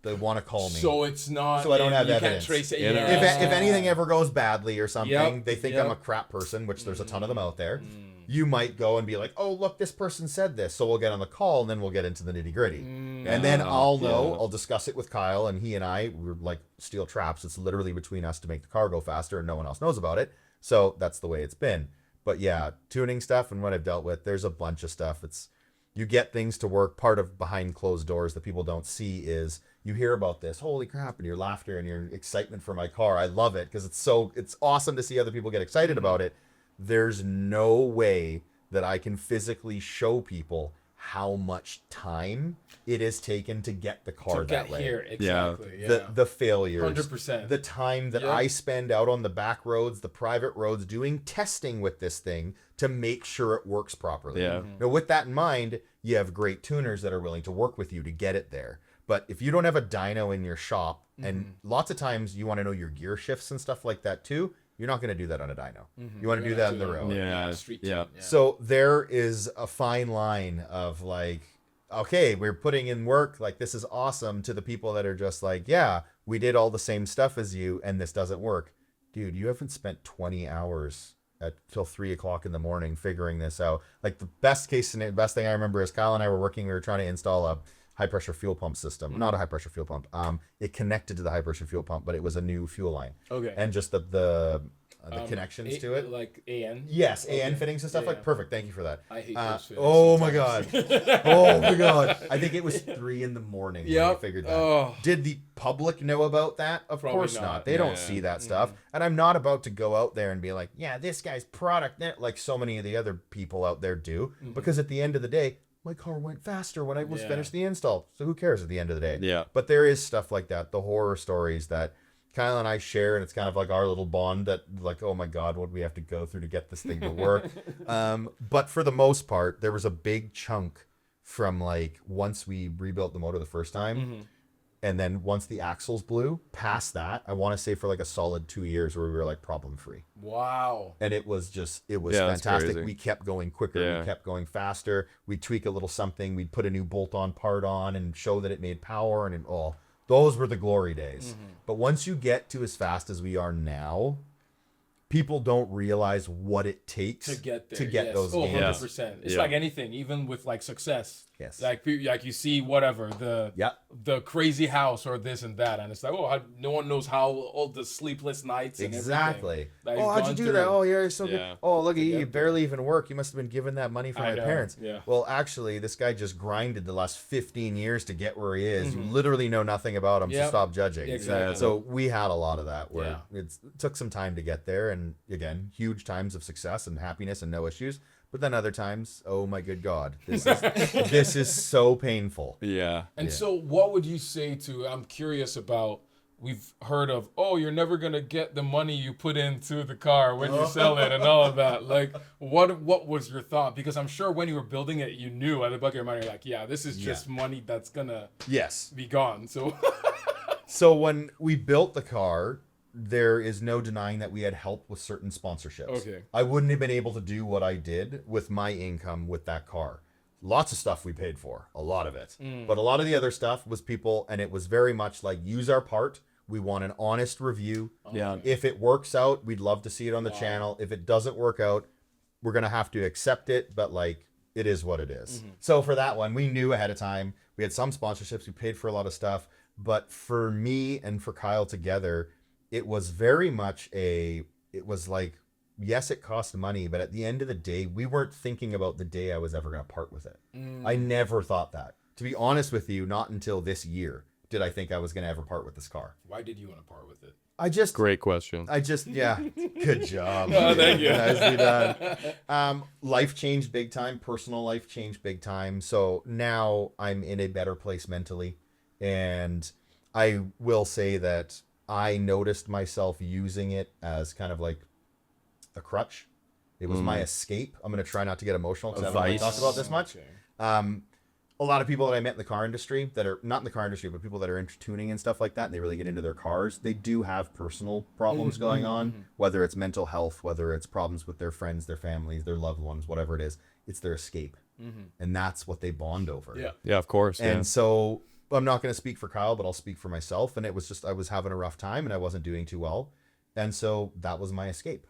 They want to call me. So it's not. So I don't have you evidence. Can't trace it. If anything ever goes badly or something, they think I'm Yep. a crap person, which there's a ton of them out there. You might go and be like, oh, look, this person said this. So we'll get on the call and then we'll get into the nitty gritty. And then I'll know, I'll discuss it with Kyle, and he and I, we're like steel traps. It's literally between us to make the car go faster, and no one else knows about it. So that's the way it's been. But yeah, tuning stuff and what I've dealt with, there's a bunch of stuff. You get things to work. Part of behind closed doors that people don't see is you hear about this, holy crap, and your laughter and your excitement for my car. I love it because it's awesome to see other people get excited about it. There's no way that I can physically show people how much time it is taken to get the car To that get way. here, exactly. Yeah. The failures, 100%. the time that Yeah. I spend out on the back roads, the private roads, doing testing with this thing to make sure it works properly. Yeah. Now, with that in mind, you have great tuners that are willing to work with you to get it there. But if you don't have a dyno in your shop, and lots of times you want to know your gear shifts and stuff like that too, you're not going to do that on a dyno. You want to do that on the road. Yeah. Street Yeah. tune, So there is a fine line of like, okay, we're putting in work, like this is awesome, to the people that are just like, yeah, we did all the same stuff as you and this doesn't work. Dude, you haven't spent 20 hours till 3 o'clock in the morning figuring this out. Like the best thing I remember is Kyle and I were working, we were trying to install a high pressure fuel pump system. Not a high pressure fuel pump. It connected to the high pressure fuel pump, but it was a new fuel line. Okay. And just the connections to it. Like AN? Yes, AN Okay. fittings and stuff Yeah, like yeah. perfect. Thank you for that. I hate those fittings Oh my god. sometimes. Oh my god. I think it was 3 a.m. when I Yep. figured that. Oh. Did the public know about that? Of Probably course not. not. They Yeah, don't yeah. see that stuff. And I'm not about to go out there and be like, yeah, this guy's product, like so many of the other people out there do. Because at the end of the day, my car went faster when I was Yeah. finished the install. So who cares at the end of the day? Yeah. But there is stuff like that, the horror stories that Kyle and I share, and it's kind of like our little bond that like, oh my God, what do we have to go through to get this thing to work? But for the most part, there was a big chunk from like once we rebuilt the motor the first time, and then once the axles blew, past that, I want to say for like a solid 2 years where we were like problem free. Wow. And it was Yeah, that's fantastic. crazy. We kept going quicker. Yeah. We kept going faster. We'd tweak a little something. We'd put a new bolt-on part on and show that it made power. And those were the glory days. But once you get to as fast as we are now, people don't realize what it takes To get there. to get yes. those Oh, gains. 100%. It's Yeah. like anything, even with like success. Yes. Like you see whatever Yeah. the crazy house or this and that, and it's like, no one knows how all the sleepless nights and Exactly. everything that Oh, he's how'd you gone do through. that? Oh, you're so Yeah. good. Oh, look at you. get You barely even work. You must have been given that money from I my know, parents. yeah. Well, actually, this guy just grinded the last 15 years to get where he is. You literally know nothing about him, so Yep. stop judging. Exactly. So we had a lot of that where Yeah. it took some time to get there. And again, huge times of success and happiness and no issues. But then other times, oh my good God, this is so painful. Yeah. And so, what would you say to? I'm curious about. We've heard of, oh, you're never gonna get the money you put into the car when you sell it and all of that. Like, what was your thought? Because I'm sure when you were building it, you knew at the back of your mind, you're like, yeah, this is just money that's gonna Yes. be gone. So, So when we built the car, there is no denying that we had help with certain sponsorships. Okay. I wouldn't have been able to do what I did with my income with that car. Lots of stuff we paid for, a lot of it. But a lot of the other stuff was people, and it was very much like, use our part. We want an honest review. Yeah. If it works out, we'd love to see it on the channel. If it doesn't work out, we're going to have to accept it, but like, it is what it is. So for that one, we knew ahead of time. We had some sponsorships. We paid for a lot of stuff. But for me and for Kyle together, it was very much it was like, yes, it cost money, but at the end of the day, we weren't thinking about the day I was ever going to part with it. I never thought that. To be honest with you, not until this year did I think I was going to ever part with this car. why did you want to part with it? Great question. Yeah, good job. Oh, thank you. Nicely done. Life changed big time. Personal life changed big time. So now I'm in a better place mentally. And I will say that I noticed myself using it as kind of like a crutch. It was my escape. I'm going to try not to get emotional because I haven't really vice. talked about this much. Okay. A lot of people that I met in the car industry that are not in the car industry, but people that are into tuning and stuff like that, and they really get into their cars, they do have personal problems going on, whether it's mental health, whether it's problems with their friends, their families, their loved ones, whatever it is. It's their escape. And that's what they bond over. Yeah. Yeah, of course. Yeah. And so I'm not going to speak for Kyle, but I'll speak for myself. And it was just, I was having a rough time and I wasn't doing too well. And so that was my escape.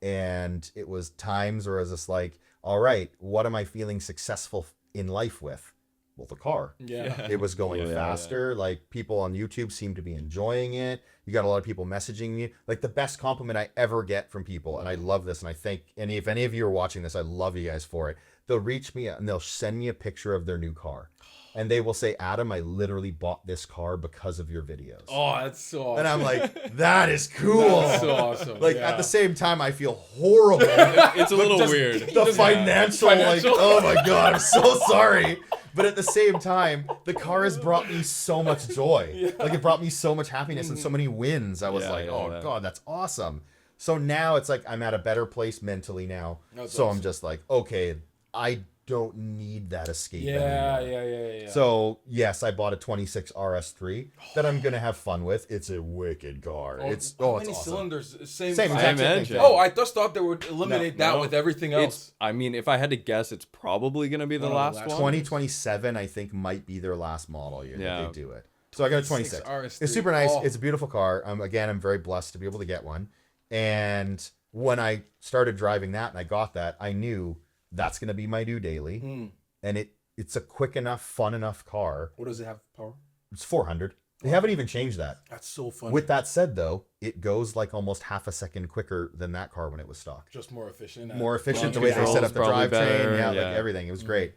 And it was times where I was just like, all right, what am I feeling successful in life with? Well, the car. Yeah. It was going Yeah. faster. Like people on YouTube seem to be enjoying it. You got a lot of people messaging you. Like the best compliment I ever get from people, and I love this, and I think, and if any of you are watching this, I love you guys for it. They'll reach me and they'll send me a picture of their new car. and they will say, Adam, I literally bought this car because of your videos. Oh, that's so awesome. And I'm like, that is cool. That's so awesome. Like yeah. at the same time, I feel horrible. It's a little Just weird. The financial, like, Financial. oh my God, I'm so sorry. But at the same time, the car has brought me so much joy. Like it brought me so much happiness and so many wins. I was Yeah, like, yeah, oh yeah. God, that's awesome. So now it's like I'm at a better place mentally now. That's so awesome. I'm just like, okay, I don't need that escape Yeah, anymore. yeah. So yes, I bought a 26 RS3 that I'm gonna have fun with. It's a wicked car. How It's many awesome. cylinders? Same Same exact same engine. thing. Oh, I just thought they would eliminate that No. with everything It's. else. I mean, if I had to guess, it's probably gonna be the One of the last last one. 2027, I think, might be their last model year Yeah. that they do it. So I got a 26. RS3. It's super nice. Oh. It's a beautiful car. Again, I'm very blessed to be able to get one. And when I started driving that and I got that, I knew that's going to be my new daily. And it's a quick enough, fun enough car. What does it have power? It's 400. They haven't even changed that. That's so fun. With that said, though, it goes like almost half a second quicker than that car when it was stock. just more efficient. More efficient, the Launch way they set control's up the probably drivetrain, better, yeah, yeah. like everything. It was great.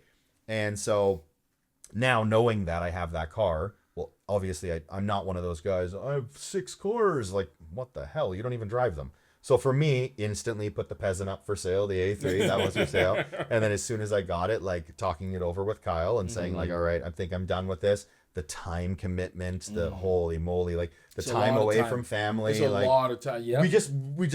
And so now knowing that I have that car, well, obviously I'm not one of those guys, I have 6 cars. Like, what the hell? You don't even drive them. So for me, instantly put the Peasant up for sale, the A3, that was for sale. And then as soon as I got it, like talking it over with Kyle and saying like, all right, I think I'm done with this. The time commitment, the holy moly, like the It's a time lot of away time. from family. It's a like, lot of time. Yeah. we just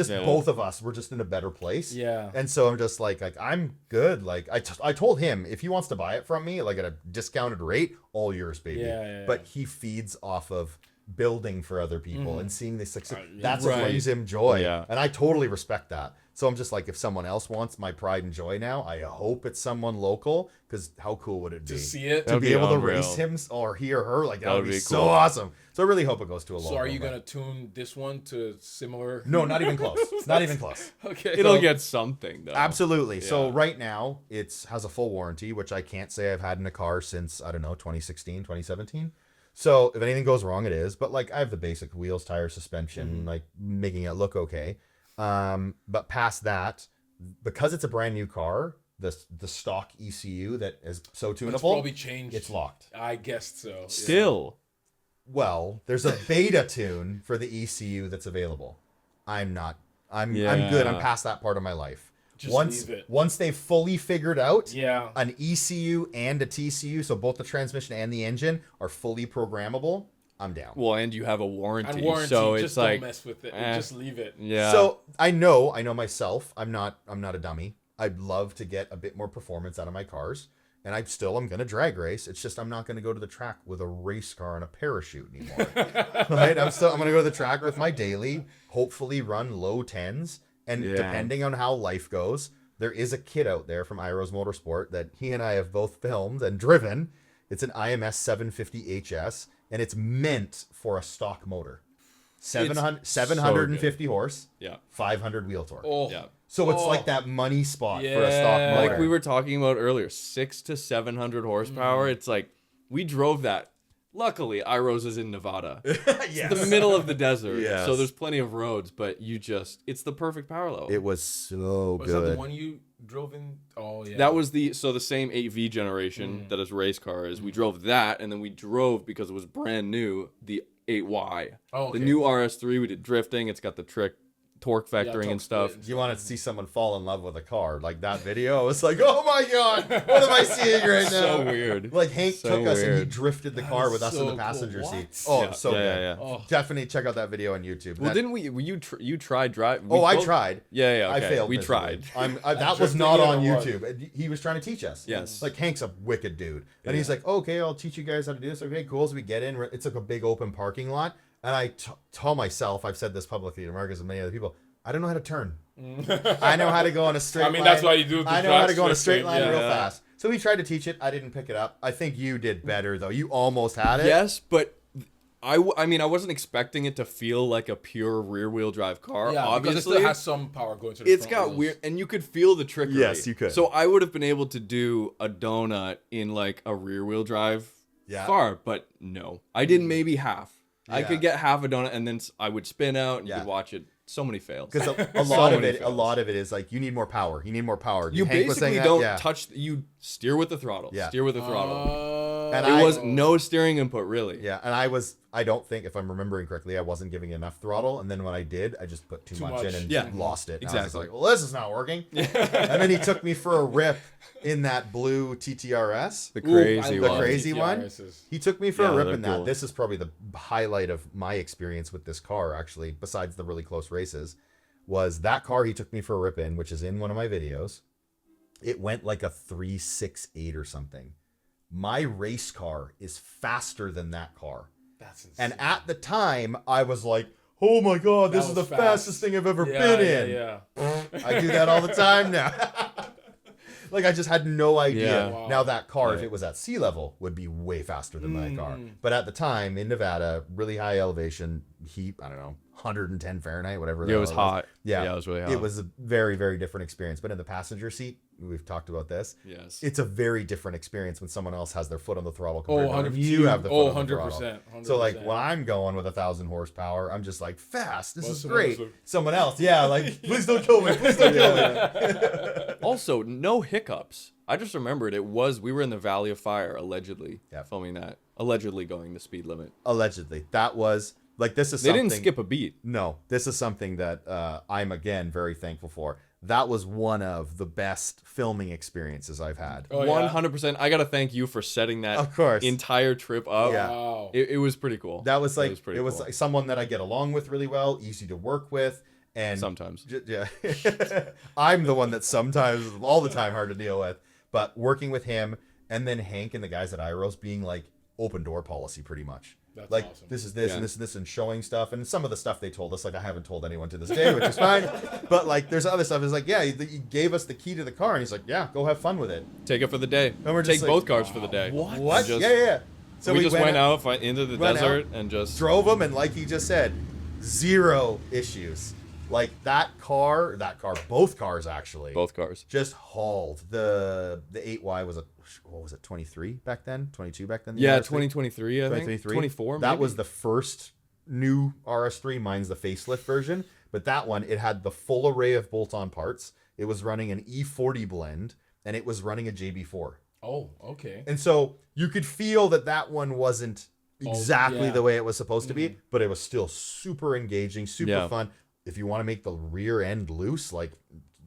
Yeah. both of us, we're just in a better place. Yeah. And so I'm just like I'm good. Like I told him if he wants to buy it from me, like at a discounted rate, all yours, baby. Yeah. But he feeds off of building for other people and seeing the success. That's right. what brings him joy. Yeah. And I totally respect that. So I'm just like, if someone else wants my pride and joy now, I hope it's someone local, because how cool would it be to see it. to That'd be be able to unreal. race him or he or her? Like that would be so cool. awesome. So I really hope it goes to a local. So are you but- gonna tune this one to similar? No, not even close. Not even close. Okay. It'll So- get something though. Absolutely. So Yeah. right now has a full warranty, which I can't say I've had in a car since, I don't know, 2016, 2017. So if anything goes wrong, it is. But like I have the basic wheels, tires, suspension, like making it look okay. But past that, because it's a brand new car, the stock ECU that is so It's tunable, probably changed. it's locked. I guessed so. Yeah. Still. Well, there's a beta tune for the ECU that's available. I'm good. I'm Yeah. past that part of my life. Just once leave it. once they've fully figured out Yeah. an ECU and a TCU, so both the transmission and the engine are fully programmable, I'm down. Well, and you have a warranty, And warranty. so just it's don't like, mess with it. eh. Just leave it. yeah. So I know myself. I'm not a dummy. I'd love to get a bit more performance out of my cars, and I'm gonna drag race. It's just I'm not gonna go to the track with a race car and a parachute anymore. Right? I'm gonna go to the track with my daily, hopefully run low 10s, and Yeah. depending on how life goes, there is a kid out there from Iros Motorsport that he and I have both filmed and driven. It's an IMS 750 HS, and it's meant for a stock motor. 750 horse, yeah. 500 wheel torque. Oh. Yeah. So it's Oh. like that money spot for a stock Yeah. motor. Like we were talking about earlier, 600 to 700 horsepower. It's like we drove that. Luckily, Iros is in Nevada. Yes. The middle of the desert. Yes. So there's plenty of roads, but it's the perfect power level. It was so Was that good. the one you drove in? Oh yeah. That was the same 8V generation that is race car is. We drove that, and then we drove, because it was brand new, the 8Y. Oh, okay. The new RS3, we did drifting. It's got the torque vectoring torque and stuff. split. You want to see someone fall in love with a car like that video? I was like, oh my god, what am I seeing right now? So weird. Like Hank So took us and he weird. drifted the That car is with us in so the cool. passenger What? seat. Oh, Yeah, so yeah, good. yeah, yeah. Oh. Definitely check out that video on YouTube. Well, That- didn't we? You tried driving? Oh, I tried. Yeah, yeah. I Okay. failed. We miserably. tried. That was Drifting not in on or what? YouTube. He was trying to teach us. Yes. Like Hank's a wicked dude, and he's like, "Okay, I'll teach you guys how to do this." Okay, cool. So we get in. It's like a big open parking lot, and I tell myself, I've said this publicly to Marcus and many other people, I don't know how to turn. I know how to go on a straight line. that's why you do the I know how to drag go on a strip straight line thing, real yeah. fast. So he tried to teach it. I didn't pick it up. I think you did better though. You almost had it. Yes, but I mean, I wasn't expecting it to feel like a pure rear-wheel drive car. Yeah, because it obviously, still has some power going to the it's front got wheels. weird, and you could feel the trickery. Yes, you could. So I would have been able to do a donut in like a rear-wheel drive Yeah. car, but no, I did maybe half. I Yeah. could get half a donut, and then I would spin out, and you Yeah. could watch it. So many fails. Because a So lot of many it, fails. is like you need more power. You need more power. You Hank was basically saying that, don't yeah. touch. You steer with the throttle. Yeah. Steer with the throttle. And It was no steering input, really. Yeah, and I don't think, if I'm remembering correctly, I wasn't giving enough throttle, and then when I did, I just put too much in and lost it. And I was Exactly. like, well, this is not working. And then he took me for a rip in that blue TTRS. The crazy The one. crazy one. He took me for a rip they're in that. cool. This is probably the highlight of my experience with this car, actually, besides the really close races, was that car he took me for a rip in, which is in one of my videos. It went like a 368 or something. My race car is faster than that car. That's insane. And at the time, I was like, oh my God, this is the fastest thing I've ever been in. Yeah. I do that all the time now. Like, I just had no idea. Yeah. Wow. Now, that car, if Right. it was at sea level, would be way faster than my car. But at the time, in Nevada, really high elevation, heat, I don't know, 110 Fahrenheit, whatever. Yeah, it was hot. Yeah. Yeah, it was really hot. It was a very, very different experience. But in the passenger seat, we've talked about this. Yes. It's a very different experience when someone else has their foot on the throttle compared to when 100%. you have the foot on the 100%. throttle. 100%. So like when I'm going with 1,000 horsepower, I'm just like fast. This Well, is someone great. else Someone else, yeah, like please don't kill me. Please don't kill me. Also, no hiccups. I just remembered we were in the Valley of Fire, allegedly, filming that. Allegedly going the speed limit. Allegedly, that was like this is. They something, didn't skip a beat. No, this is something that I'm again very thankful for. That was one of the best filming experiences I've had. Oh, yeah? 100%. I gotta thank you for setting that Of course. entire trip up. Yeah. Wow. It was pretty cool. That was like pretty it was cool. like someone that I get along with really well, easy to work with, and Sometimes. Yeah, I'm the one that's sometimes all the time hard to deal with. But working with him and then Hank and the guys at Iros being like open door policy pretty much. That's like awesome. this is this Yeah. and this and this and showing stuff, and some of the stuff they told us like I haven't told anyone to this day, which is fine. But like there's other stuff. It's like yeah, he gave us the key to the car, and he's like yeah, go have fun with it. Take it for the day. And we're just Take like, both cars for the day. What? What? And just- yeah. So we just went out into the went desert and just drove them, and like he just said, zero issues. Like both cars actually. both cars. Just hauled. The 8Y was what was it, 23 back then? 22 back then? The Yeah, RS3? 2023, I think. 2023? 24, That maybe? was the first new RS3. Mine's the facelift version. But that one, it had the full array of bolt-on parts. It was running an E40 blend, and it was running a JB4. Oh, okay. And so you could feel that one wasn't exactly yeah. the way it was supposed to be, but it was still super engaging, super Yeah. fun. If you want to make the rear end loose, like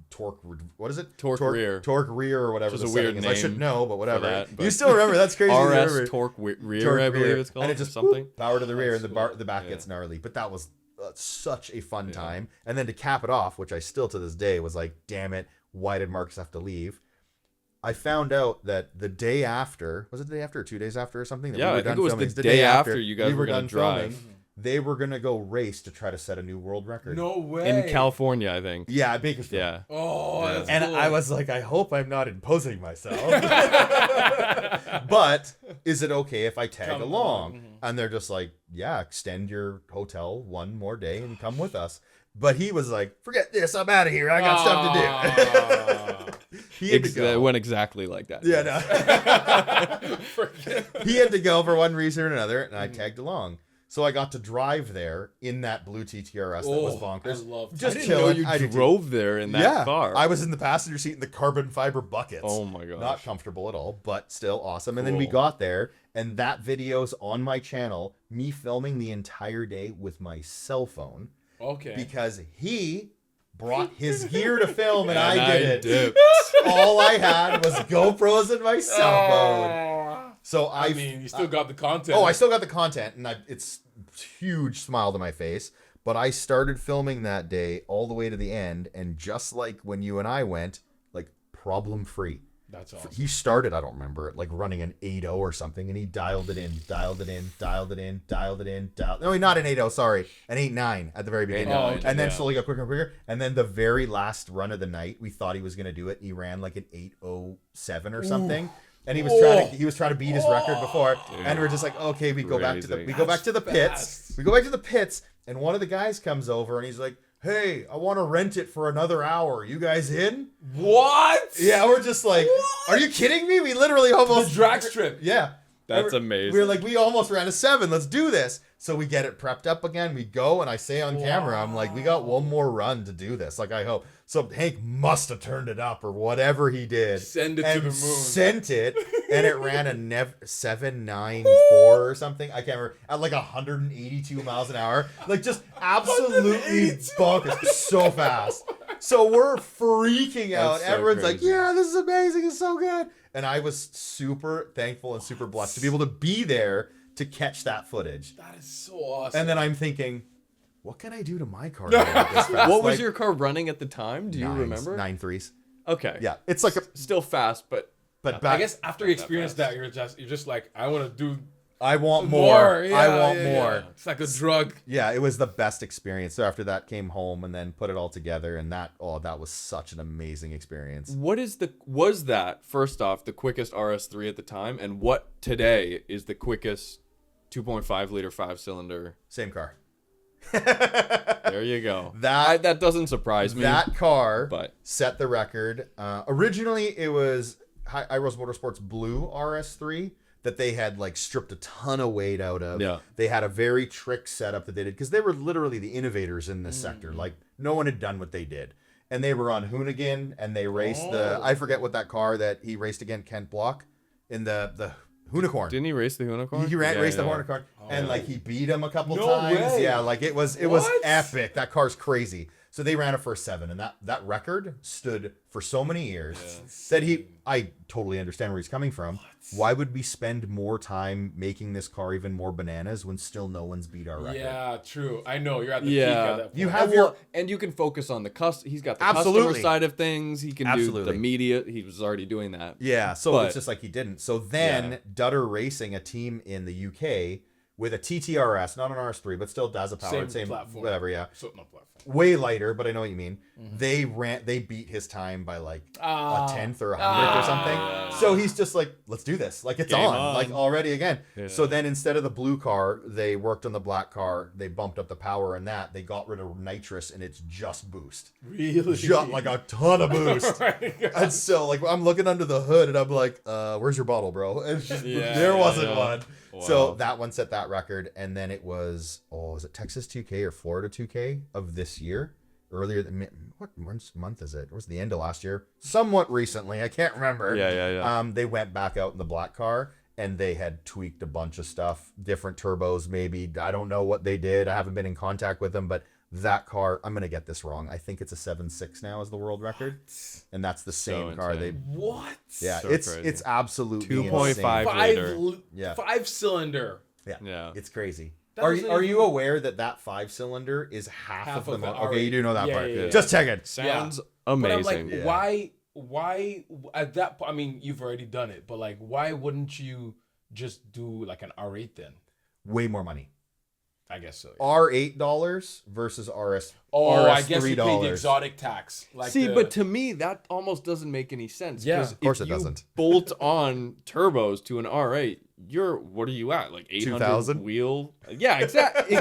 torque, what is it? Torque rear. Torque rear or whatever Which the is a weird setting is. I should name know, but whatever. that, but- You still remember? That's crazy. to RS remember. torque rear, Torque I believe rear. it's called, and it or just something. whoop, power to the rear, and the That's the back Yeah. gets gnarly. But that was such a fun time. And then to cap it off, which I still to this day was like, damn it, why did Marcus have to leave? I found out that the day after, was it the day after or 2 days after or something? That Yeah, we were I think done it was filming. the It's day after you guys we were gonna done drive. filming. They were gonna go race to try to set a new world record. No way. In California, I think. Yeah, Bakersfield. Yeah. Oh, Yeah. that's And cool. I was like, I hope I'm not imposing myself. But is it okay if I tag Come along? on. And they're just like, yeah, extend your hotel one more day and come with us. But he was like, forget this, I'm out of here. I got stuff to do. He had to It go. went exactly like that. Yeah, no. Forget- He had to go for one reason or another, and I tagged along. So I got to drive there in that blue TTRS that was Oh, bonkers. I love that. Just I didn't know chilling. you I did too. drove there in that Yeah, car. I was in the passenger seat in the carbon fiber buckets. Oh my gosh. Not comfortable at all, but still awesome. And then we Cool. got there, and that video's on my channel, me filming the entire day with my cell phone Okay. because he brought his gear to film and And I did it. dipped. All I had was GoPros and my cell phone. Oh. So I mean, you still got the content. Oh, I still got the content, and it's huge smile to my face. But I started filming that day all the way to the end, and just like when you and I went, like problem free. That's awesome. He started, I don't remember, like running an 8.0 or something, and he dialed it in. No, not an 8.0, sorry, an 8.9 at the very beginning, 8.9, and then yeah. slowly got quicker and quicker. And then the very last run of the night, we thought he was gonna do it. He ran like an 8.07 or something. And he was trying to beat his record before, and we're just like, okay, we go back to the pits. We go back to the pits, and one of the guys comes over and he's like, "Hey, I want to rent it for another hour. You guys in?" What? Yeah, we're just like, "Are you kidding me?" We literally almost The drag strip. Yeah, That's amazing. We were like, we almost ran a 7. Let's do this. So we get it prepped up again. We go, and I say on camera, I'm like, we got one more run to do this. Like, I hope. So Hank must have turned it up or whatever he did. Send it to the moon. Sent it, and it ran a 794 or something. I can't remember. At like 182 miles an hour. Like, just absolutely bonkers. So fast. So we're freaking out. So Everyone's like, crazy. yeah, this is amazing. It's so good. And I was super thankful and super blessed to be able to be there to catch that footage. That is so awesome. And then I'm thinking, what can I do to my car? To make it this fast? What was Like, your car running at the time? Do you remember? 9.3s. Okay. Yeah, it's like a Still fast, but but I back. guess after you experience that, you're just like, I want to do I want more. Yeah, I want yeah, more. yeah. It's like a drug. Yeah, it was the best experience. So after that, came home and then put it all together, and that was such an amazing experience. was that first off the quickest RS3 at the time, and what today is the quickest 2.5 liter 5-cylinder? Same car. There you go. That doesn't surprise me. That car but set the record. Originally, it was High Rose Motorsports Blue RS3 that they had like stripped a ton of weight out of. Yeah. They had a very trick setup that they did because they were literally the innovators in this sector. Like, no one had done what they did. And they were on Hoonigan, and they raced I forget what that car that he raced against Kent Block in the Hoonicorn. didn't he race the unicorn? He raced the Hoonicorn, and like he beat him a couple times. way. Yeah, like it was epic. That car's crazy. So they ran a first 7, and that record stood for so many years that I totally understand where he's coming from. Why would we spend more time making this car even more bananas when still no one's beat our record? Yeah, true. I know you're at the peak at that point. You have and you can focus on the he's got the Absolutely. customer side of things. He can do the media. He was already doing that. Yeah, so But- it's just like he didn't. So then Dutter Racing, a team in the UK with a TTRS, not an RS3, but still Daza powered, same platform. whatever, yeah. So, no platform. Way lighter, but I know what you mean. They beat his time by like a tenth or 100th or something. So he's just like, let's do this. Like, it's Game on. Like, already again. Yeah. So then instead of the blue car, they worked on the black car. They bumped up the power in that. They got rid of nitrous, and it's just boost. Really? Just like a ton of boost. And so like I'm looking under the hood, and I'm like, where's your bottle, bro? And it's just, there wasn't one. Wow. So that one set that record, and then it was it Texas 2K or Florida 2K of this year? Earlier than what month is it? It was the end of last year, somewhat recently. I can't remember. Yeah. They went back out in the black car, and they had tweaked a bunch of stuff, different turbos, maybe. I don't know what they did. I haven't been in contact with them, but that car, I'm gonna get this wrong. I think it's a 7.6 now is the world record, and that's the same car. insane. What? Yeah, So it's crazy. it's absolutely 2.5 insane. liter. Yeah. 5-cylinder. Yeah. It's crazy. That Are doesn't you even- aware that 5-cylinder is half of the motor? the Okay, you do know that Yeah, part. yeah, yeah. Just checking. Sounds But I'm amazing. like, why at that point? I mean, you've already done it, but like, why wouldn't you just do like an R8 then? Way more money. I guess so. $8 versus RS. I guess you pay $3. the exotic tax. Like See, but to me, that almost doesn't make any sense. Yeah. 'cause Of course if it you doesn't. bolt on turbos to an R8, what are you at? Like 800 2,000? wheel? Yeah, exactly.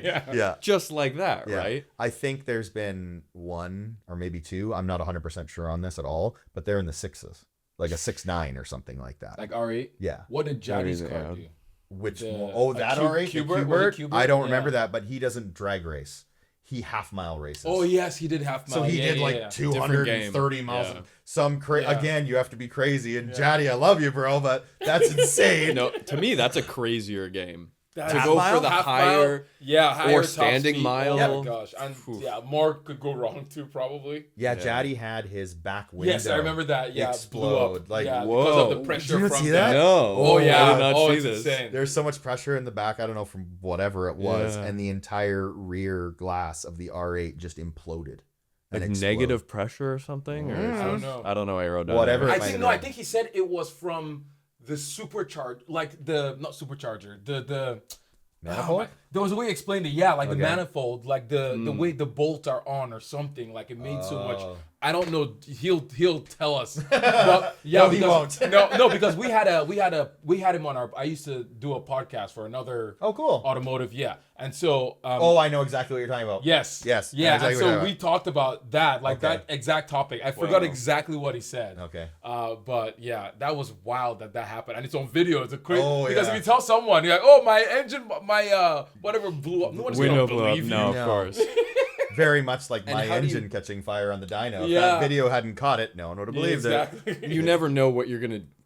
Yeah. Just like that, Yeah. right? I think there's been one or maybe two. I'm not 100% sure on this at all, but they're in the 6s. Like a 6.9 or something like that. like R8. Yeah. What did Johnny's Yeah. car do? Which The- one? Oh, a that Q- already? Qbert? Was it Qbert? I don't remember Yeah. that, but he doesn't drag race. He half-mile races. Oh yes, he did half mile. So he did like yeah. 230 miles. Yeah. Some Yeah. again, you have to be crazy. And Jaddy, I love you, bro, but that's insane. No, to me, that's a crazier game. That's To half go mile? for the half higher, mile, higher or top standing speed. mile. Oh my gosh, and Oof. more could go wrong too, probably. Yeah, Yeah. Jaddy had his back window. Yes, I remember that. Yeah, explode. blew up. Like, yeah, because whoa. of the pressure Did you from see that? No. Oh yeah, I did not see it's this. insane. There's so much pressure in the back. I don't know from whatever it was, Yeah. and the entire rear glass of the R8 just imploded. and Like explode. negative pressure or something? Or I don't know. I don't know aerodynamics. Whatever. I It think might I think he said it was from the supercharger, like the not supercharger, the Manifold? There was a way he explained it. Yeah, like the Okay. manifold, like the way the bolts are on or something. Like it made so much. Oh. I don't know. He'll tell us. But, yeah, No, he because, won't. no, because we had him on our. I used to do a podcast for another Oh, cool. automotive. Yeah, and so Oh, I know exactly what you're talking about. yes, Yes, I know yeah. exactly And what you're so we talked about that, like Okay. that exact topic. I forgot Wow. exactly what he said. Okay. But yeah, that was wild that happened, and it's on video. It's a quick because yeah. if you tell someone, you're like, "Oh, my engine, my whatever blew up." No one's We gonna know blew up. believe No, you. of course. Very much like my how do you- engine catching fire on the dyno. If Yeah. that video hadn't caught it, no one would have believed it. Exactly. You never know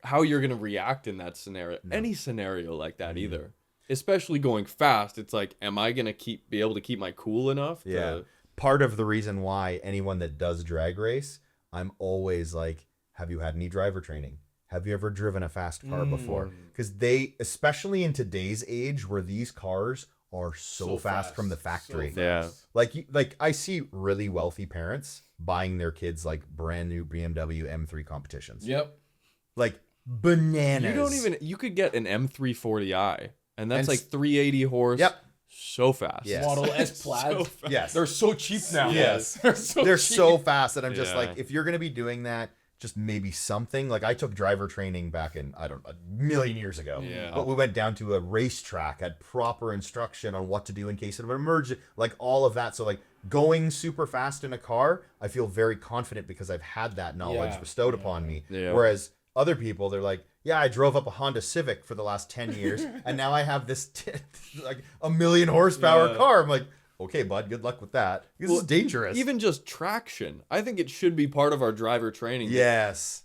how you're gonna react in that scenario. Any scenario like that either. Especially going fast, it's like, am I gonna be able to keep my cool enough? Yeah. Part of the reason why anyone that does drag race, I'm always like, have you had any driver training? Have you ever driven a fast car before? Because they, especially in today's age where these cars are so fast from the factory. So Yeah. fast. Like I see really wealthy parents buying their kids like brand new BMW M3 competitions. Yep. Like bananas. You could get an M340i, and that's And like 380 horse. Yep. So fast. Yes. Model S Plaid. So fast. Yes. They're so cheap now. Yes. They're so They're cheap. so fast that I'm just Yeah. like, if you're gonna be doing that, just maybe something. Like I took driver training back in a million years ago. Yeah. But we went down to a racetrack, had proper instruction on what to do in case of an emergency, like all of that. So like going super fast in a car, I feel very confident because I've had that knowledge Yeah. bestowed upon me. Yeah. Whereas other people, they're like, yeah, I drove up a Honda Civic for the last 10 years, and now I have this like a million horsepower Yeah. car. I'm like, okay, bud, good luck with that. This is dangerous. Even just traction. I think it should be part of our driver training. yes.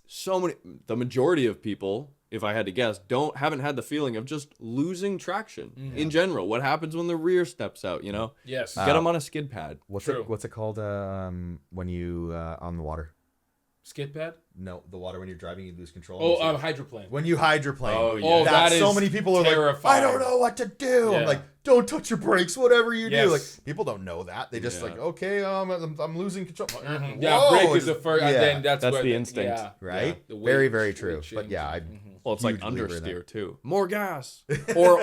The majority of people, if I had to guess, haven't had the feeling of just losing traction in general. What happens when the rear steps out, you know? Yes. Get them on a skid pad. What's True. it called when you on the water? Skid pad. No, the water when you're driving, you lose control. Oh, hydroplane. when you hydroplane. Oh, yeah. Oh, That's that so is many people are like, I terrifying. don't know what to do. I'm Yeah. like, don't touch your brakes, whatever you Yes. do. Like people don't know that. They just Yeah. like, okay, I'm losing control. Yeah, Whoa, brake is the just- first. yeah. And then that's That's where the instinct. Yeah. right? The Very, weight- very true. weight But yeah, change. I Well, it's like huge believer in that. understeer too. More gas, or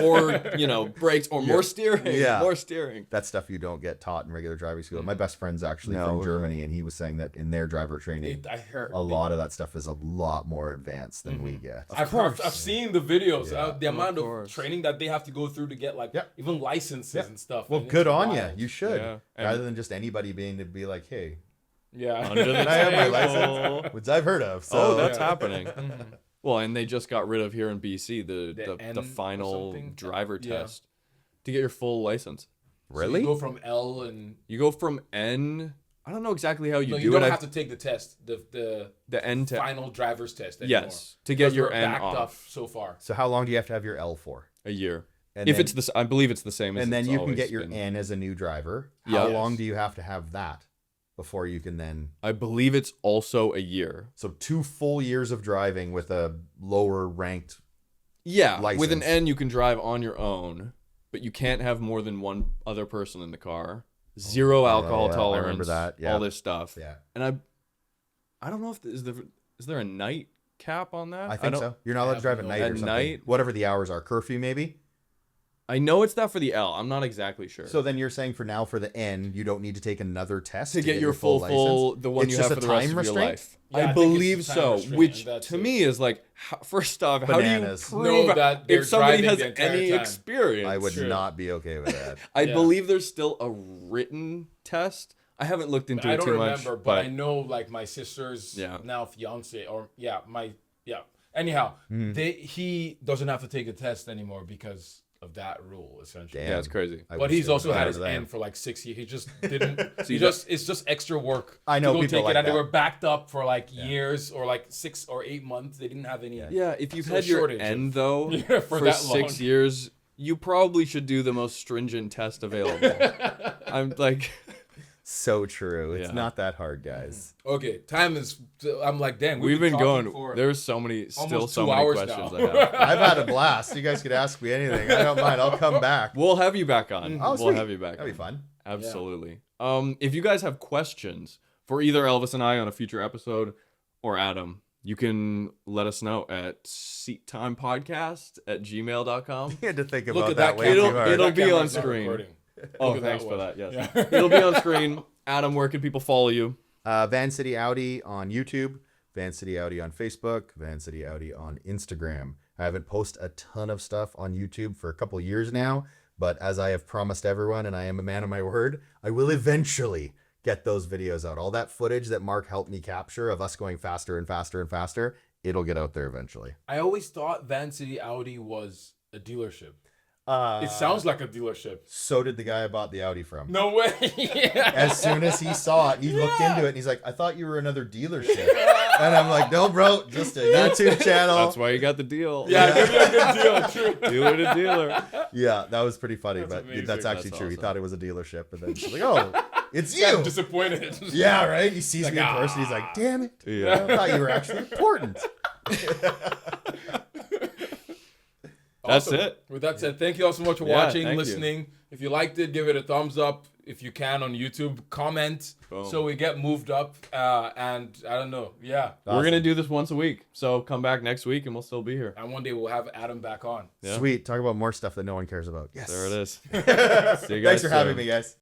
brakes, or more steering. Yeah. More steering. that's stuff you don't get taught in regular driving school. Mm-hmm. My best friend's actually No. from Germany, and he was saying that in their driver training, I heard a lot of that stuff is a lot more advanced than we get. I've seen the videos. Yeah. The amount of course. training that they have to go through to get like Yep. even licenses Yep. and stuff. Well, and good it's on wild. you. You should, Yeah. rather than just anybody being to be like, hey, Yeah. Under the I have my table. license, which I've heard of. So Oh, that's Yeah. happening. Well, and they just got rid of here in BC The N the or final something? driver Yeah. test to get your full license. So really. you go from L and You go from N. I don't know exactly how you no, do you don't it. have to take the test. The The N to final driver's test. Anymore. yes to get Because your we're N backed off up so far. So how long do you have to have your L for? a year. And If then, it's I believe it's the same. As and then it's you can always get your been. N as a new driver. Yeah. How Yes. long do you have to have that before you can then? I believe it's also a year. So 2 full years of driving with a lower ranked. Yeah, with an License. N you can drive on your own, but you can't have more than one other person in the car. Zero alcohol yeah, I tolerance. remember that, yeah. All this stuff. Yeah, And I don't know if is there a night cap on that? I think don't- so. You're not allowed to drive at no- night At or something. night? Whatever the hours are, curfew maybe. I know it's that for the L. I'm not exactly sure. So then you're saying for now for the N, you don't need to take another test to get your full license? the one It's you just have a for the rest time of your restraint? life. Yeah, I I think it's believe a time so, restraint, which and that's to it. me is like, first off, Bananas. how do you prove Know that they're if somebody driving has the entire any time. experience? I would True. not be okay with that. I Yeah. believe there's still a written test. I haven't looked into I it don't too remember, much, but I know like my sister's Yeah. now fiance or Anyhow, Hmm. he doesn't have to take a test anymore because of that rule essentially. yeah, it's crazy. I But wish he's they also would had have his that. N for like 6 years. He just didn't. you don't- it's just extra work. I know to go people take like it, and they that. were backed up for like years or like 6 or 8 months. They didn't have any. Yeah, if you've So had your shortage N of- though Yeah, for, for that 6 long. years, you probably should do the most stringent test available. I'm like, So true. It's Yeah. not that hard, guys. Okay, time is. I'm like, damn. we've been talking going. for There's so many, still almost so 2 many hours questions now. I have. I've had a blast. You guys could ask me anything. I don't mind. I'll come back. We'll have you back on. Oh, we'll sweet. have you back. That'd be on. fun. Absolutely. If you guys have questions for either Elvis and I on a future episode, or Adam, you can let us know at seattimepodcast@gmail.com. You had to think Look about at that that way too camera. hard. It'll That be on camera's not screen. recording. Oh, Look at thanks that for one. that. Yes. Yeah. It'll be on screen. Adam, where can people follow you? Van City Audi on YouTube, Van City Audi on Facebook, Van City Audi on Instagram. I haven't posted a ton of stuff on YouTube for a couple years now, but as I have promised everyone, and I am a man of my word, I will eventually get those videos out. All that footage that Mark helped me capture of us going faster and faster and faster, it'll get out there eventually. I always thought Van City Audi was a dealership. It sounds like a dealership. So did the guy I bought the Audi from. No way. As soon as he saw it, he looked into it and he's like, I thought you were another dealership. And I'm like, no, bro, just a YouTube channel. That's why you got the deal. Yeah, give me a good deal. True. Dealer to dealer. Yeah, that was pretty funny, That's but amazing. that's actually That's true. He awesome. thought it was a dealership, and then he's like, oh, it's I'm you. disappointed. Yeah, right? He sees Like, me in person. He's like, damn it. Yeah. I thought you were actually important. That's Awesome. it. With that said, thank you all so much for Yeah, watching, thank you. listening. If you liked it, give it a thumbs up. If you can on YouTube, comment Boom. so we get moved up. And I don't know. Yeah. We're going to do this once a week. So come back next week and we'll still be here. And one day we'll have Adam back on. Yeah. Sweet. Talk about more stuff that no one cares about. Yes. There it is. See you guys Thanks for having soon. me, guys.